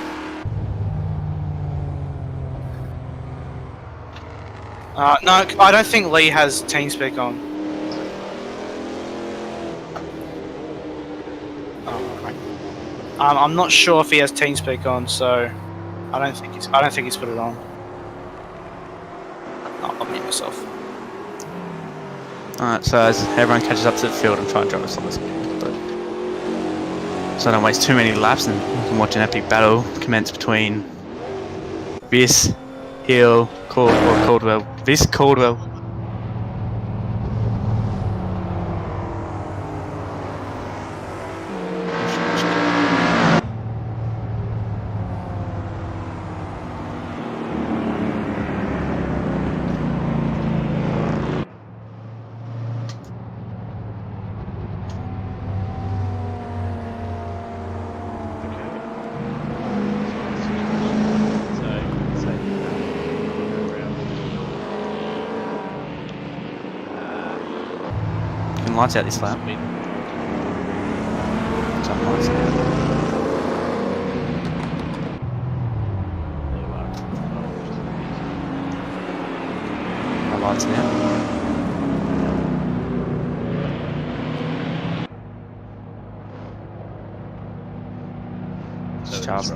No, I don't think Lee has TeamSpeak on. Oh, right. I'm not sure if he has TeamSpeak on, so I don't think he's put it on. I'll mute myself. Alright, so as everyone catches up to the field, I'm trying to drive us on this but so I don't waste too many laps and we can watch an epic battle commence between Viss, Hill, Caldwell. Viss, Caldwell. Lights out this lap. Some lights out. My lights out. It's Charles.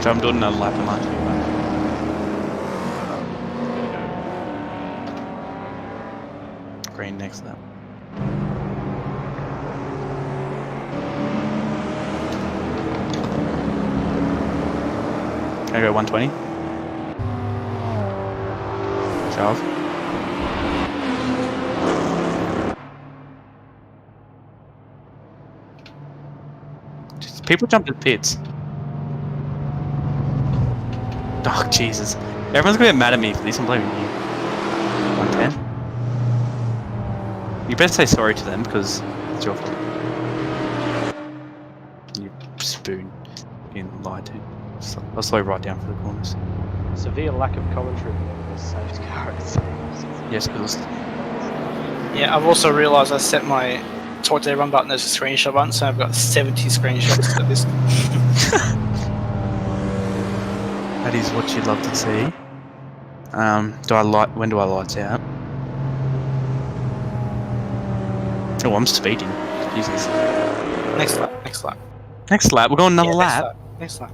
So I'm doing another lap of mine. Green next lap. Can I go 120? Shove. Just people jump to the pits. Oh Jesus! Everyone's gonna get mad at me for this. I'm blaming you. 110. You better say sorry to them because it's your fault. You spoon in lied to. I'll slow right down for the corners. Severe lack of commentary on the safety car. Yes, because Yeah, I've also realised I set my talk to everyone button as a screenshot button, so I've got 70 screenshots of this. that is what you'd love to see. When do I lights out? Oh, I'm speeding. Jesus. Next lap, next lap. Next lap, we're going another Yeah, lap. Next lap.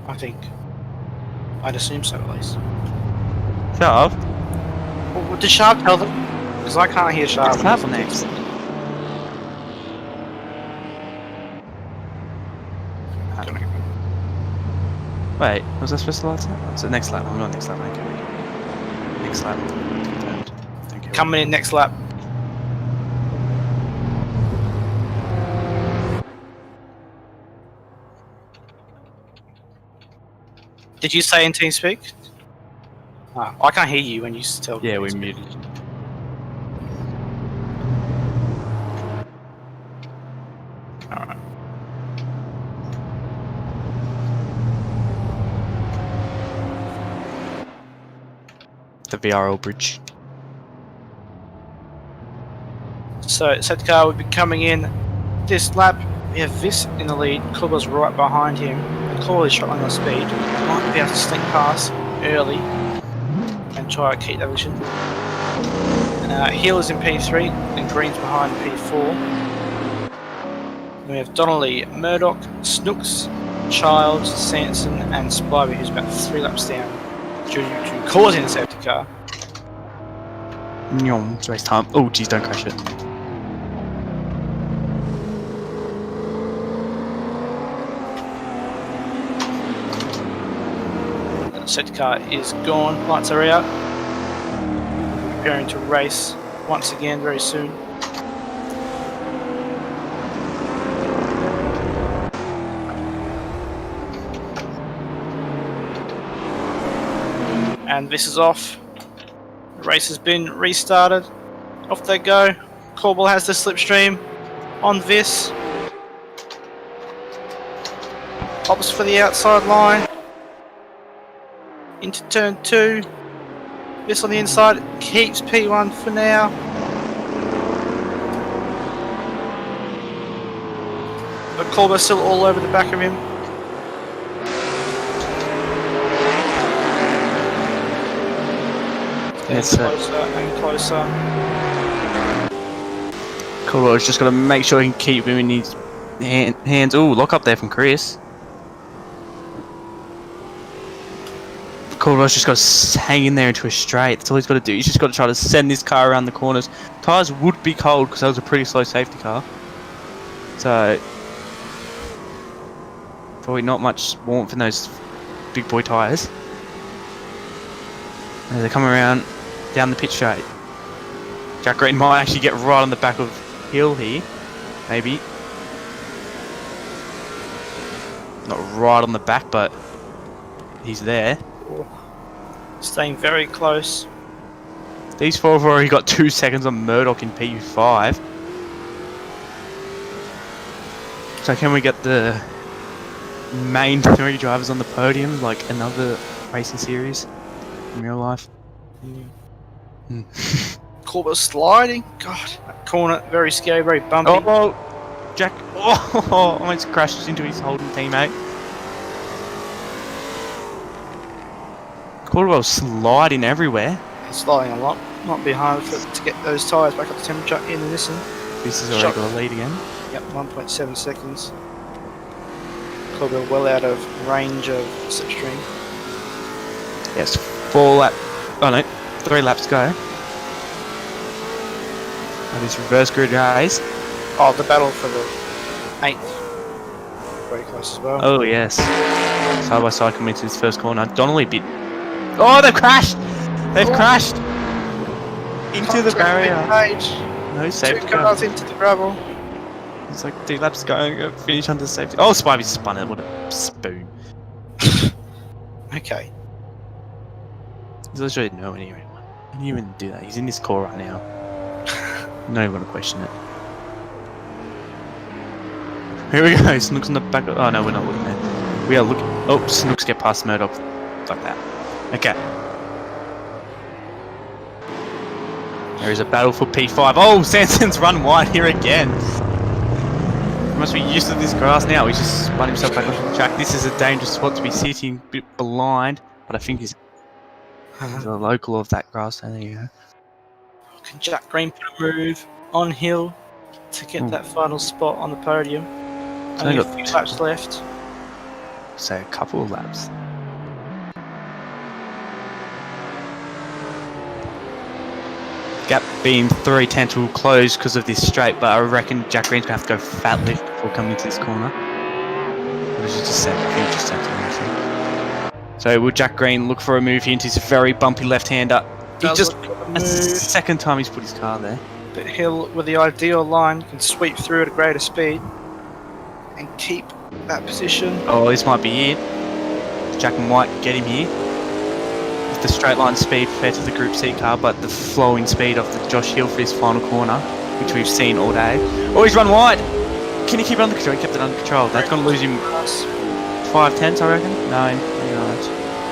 I think. I'd assume so at least. Shove. Well, did Sharp tell them? Because I can't hear Sharp. Next lap next. Wait, was I supposed to lights out? So next lap, I'm on next lap, okay. Next lap. Confirmed. Thank you. Coming in next lap. Did you say in TeamSpeak? Oh, I can't hear you when you tell. Yeah, we muted. Alright. The VRL bridge. So, Setcar would be coming in this lap. We have Vis in the lead. Corba's right behind him. And Corba's shotgun on speed. Might be able to slink past early and try to keep that position. Hill is in P3 and Green's behind P4. We have Donnelly, Murdoch, Snooks, Childs, Sanson, and Spivey, who's about 3 laps down due to causing a safety car. It's race time. Oh, geez, don't crash it. The safety car is gone. Lights are out. We're preparing to race once again very soon. And this is off. The race has been restarted. Off they go. Corbel has the slipstream on this. Pops for the outside line. Into turn 2. This on the inside. Keeps P1 for now. But Corbel's still all over the back of him. It's closer and closer. Coolwell's just got to make sure he can keep him in his hands. Ooh, lock up there from Chris. Coolwell's just got to hang in there into a straight. That's all he's got to do. He's just got to try to send this car around the corners. Tyres would be cold because that was a pretty slow safety car. So, probably not much warmth in those big boy tyres. As they come around down the pit straight. Jack Green might actually get right on the back of Hill here. Maybe. Not right on the back, but he's there. Staying very close. These four have already got 2 seconds on Murdoch in P5. So can we get the main 3 drivers on the podium like another racing series in real life? Corba sliding. God, that corner, very scary, very bumpy. Oh, Jack. Oh, almost crashes into his Holden teammate. Caldwell's sliding everywhere. He's sliding a lot. Not behind to get those tyres back up to temperature in the Nissan. This is already got a lead again. Yep, 1.7 seconds. Caldwell well out of range of slipstream. Yes, 4 laps. Oh no, 3 laps to go. That is reverse grid race. Oh, the battle for the 8th. Very close as well. Oh yes. Side by side coming into this first corner. Donnelly bit. Oh, they've crashed! They've crashed! Into the barrier. No safety 2 cars into the gravel. It's like 2 laps going, finish under safety. Oh, Spivey spun it. What a spoon. Okay. He's literally nowhere near anyone. How do you even do that? He's in this core right now. Not even gonna question it. Here we go. Snook's on the back. Oh no, we're not looking there. We are looking. Oh, Snooks get past Murdoch like that. Okay. There is a battle for P5. Oh, Sanson's run wide here again. He must be used to this grass now. He's just spun himself back onto the track. This is a dangerous spot to be sitting, a bit blind, but I think he's a local of that grass. So there you go. Can Jack Green put a move on Hill to get that final spot on the podium? Only a few laps left. So a couple of laps. Gap being 3/10 will close because of this straight, but I reckon Jack Green's going to have to go fat lift before coming into this corner. Which is just future centre. So will Jack Green look for a move here into his very bumpy left-hander? He just, that's the second time he's put his car there. But Hill, with the ideal line, can sweep through at a greater speed and keep that position. Oh, this might be it. Jack might get him here. With the straight line speed compared to the Group C car, but the flowing speed of the Josh Hill for his final corner, which we've seen all day. Oh, he's run wide! Can he keep it under control? He kept it under control. That's going to lose him 5/10, I reckon? No, maybe not.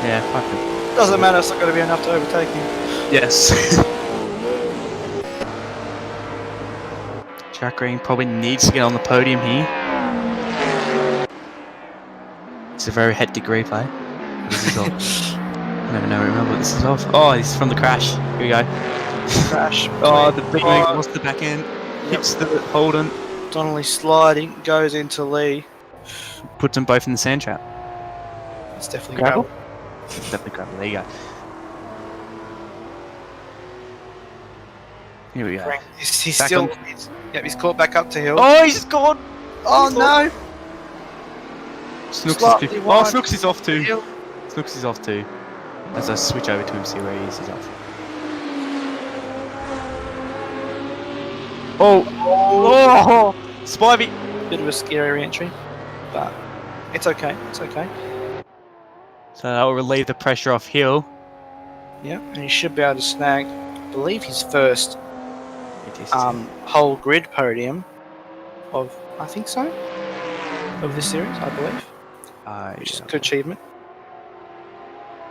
Yeah, 5/10. Doesn't matter, it's not going to be enough to overtake him. Yes. Jack Green probably needs to get on the podium here. It's a very hectic replay. This is off. I never know remember what this is off. Oh, this is from the crash. Here we go. Crash. Oh, the big leg lost the back end. Hits the Holden. Donnelly sliding, goes into Lee. Puts them both in the sand trap. It's definitely Gravel? gravel. Definitely gravel. There you go. Here we go. He's Back still. on- He's caught back up to hill. Oh, he's gone! Oh, no! Snooks Slightly is too. Oh, wide. Snooks is off too. Hill. Snooks is off too. As I switch over to him, see where he is. He's off. Oh! Spivey! Bit of a scary re-entry, but it's okay. It's okay. So that will relieve the pressure off Hill. Yeah, and he should be able to snag, I believe, his first ATCC. whole grid podium of, I think so, of this series, I believe, which is a good achievement.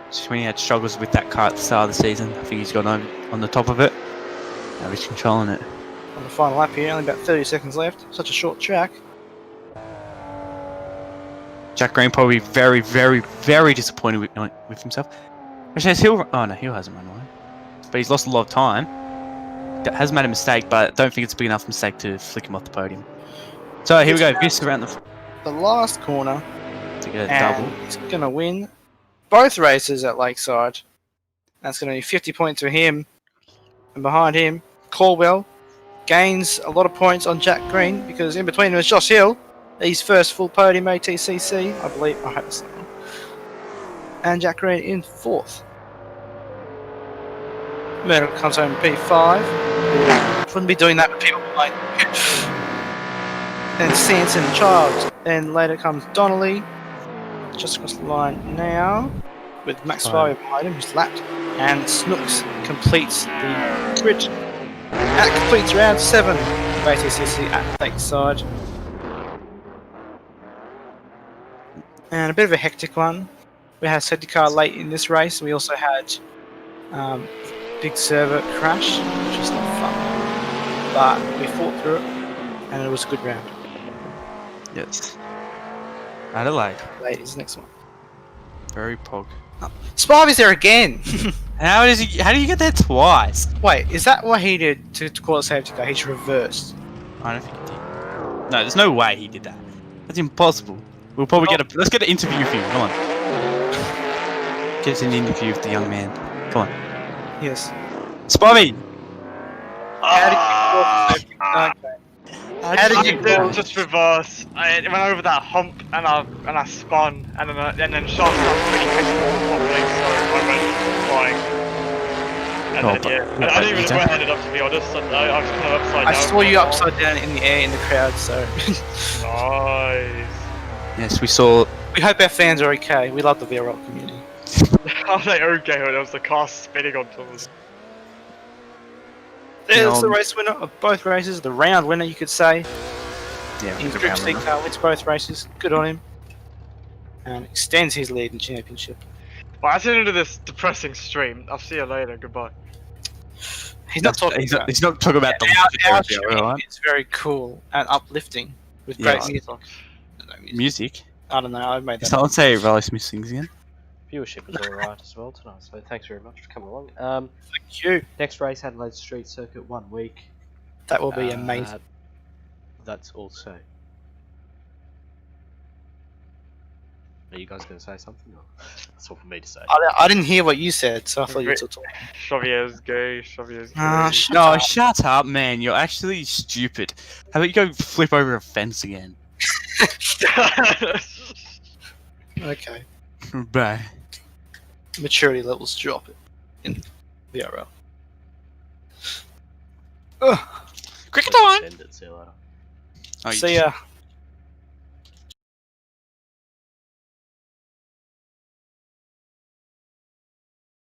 Just when he had struggles with that car at the start of the season, I think he's got on the top of it. Now he's controlling it. On the final lap here, only about 30 seconds left. Such a short track. Jack Green probably very, very, very disappointed with himself. Actually, has Hill? Oh no, Hill hasn't run away. But he's lost a lot of time. That has made a mistake, but I don't think it's a big enough mistake to flick him off the podium. So here we go. Viss around The last corner, to get a and double. he's going to win both races at Lakeside. That's going to be 50 points for him. And behind him, Caldwell gains a lot of points on Jack Green because in between him is Josh Hill. His first full podium ATCC, I believe. I hope so. And Jack Green in fourth. Murdoch comes home in P5. Wouldn't be doing that with people like. Then Sanson Child. Then later comes Donnelly. Just across the line now. With Max Fire behind him, who's lapped. And Snooks completes the grid. That completes round 7 of ATCC at Lakeside. And a bit of a hectic one. We had a safety car late in this race. We also had big server crash, which was not fun. But we fought through it, and it was a good round. Yes. Adelaide. Late is the next one. Very pog. Spivey's there again! How does he? How do you get there twice? Wait, is that what he did to call a safety car? He's reversed. I don't think he did. No, there's no way he did that. That's impossible. We'll probably get a. Let's get an interview for you. Come on. Get an interview with the young man. Come on. Yes. Spivey! How did you call the safety car? Okay. How did you call Just reverse. I went over that hump and I spun and then shot up pretty quickly properly, so I went flying. And then yeah, I didn't even know where I ended up, to be honest. I was kind of upside down. I saw you upside down in the air in the crowd, so. Nice. Yes, we saw. We hope our fans are okay. We love the VRL community. How they okay when there was the car spinning on top of them. There's the race winner of both races, the round winner, you could say. Yeah, In the Group round C winner. car wins both races. Good on him. And extends his lead in championship. Well, that's the end of this depressing stream. I'll see you later. Goodbye. He's not talking about He's not talking about the our stream, stream right? is very cool and uplifting with Yeah. great music. No, Music. I don't know, I made that. Someone say Riley Smith sings again. Viewership was alright as well tonight, so thanks very much for coming along. Thank you. Next race, Adelaide Street Circuit, 1 week. That will be amazing. That's also. Are you guys going to say something? Or? That's all for me to say. I didn't hear what you said, so I thought you were still talking. Xavier's gay. Xavier's gay. No, shut up, man. You're actually stupid. How about you go flip over a fence again? Okay. Bye. Maturity levels drop it in VRL. Cricket time! Send it, see you later. Oh, you See ya.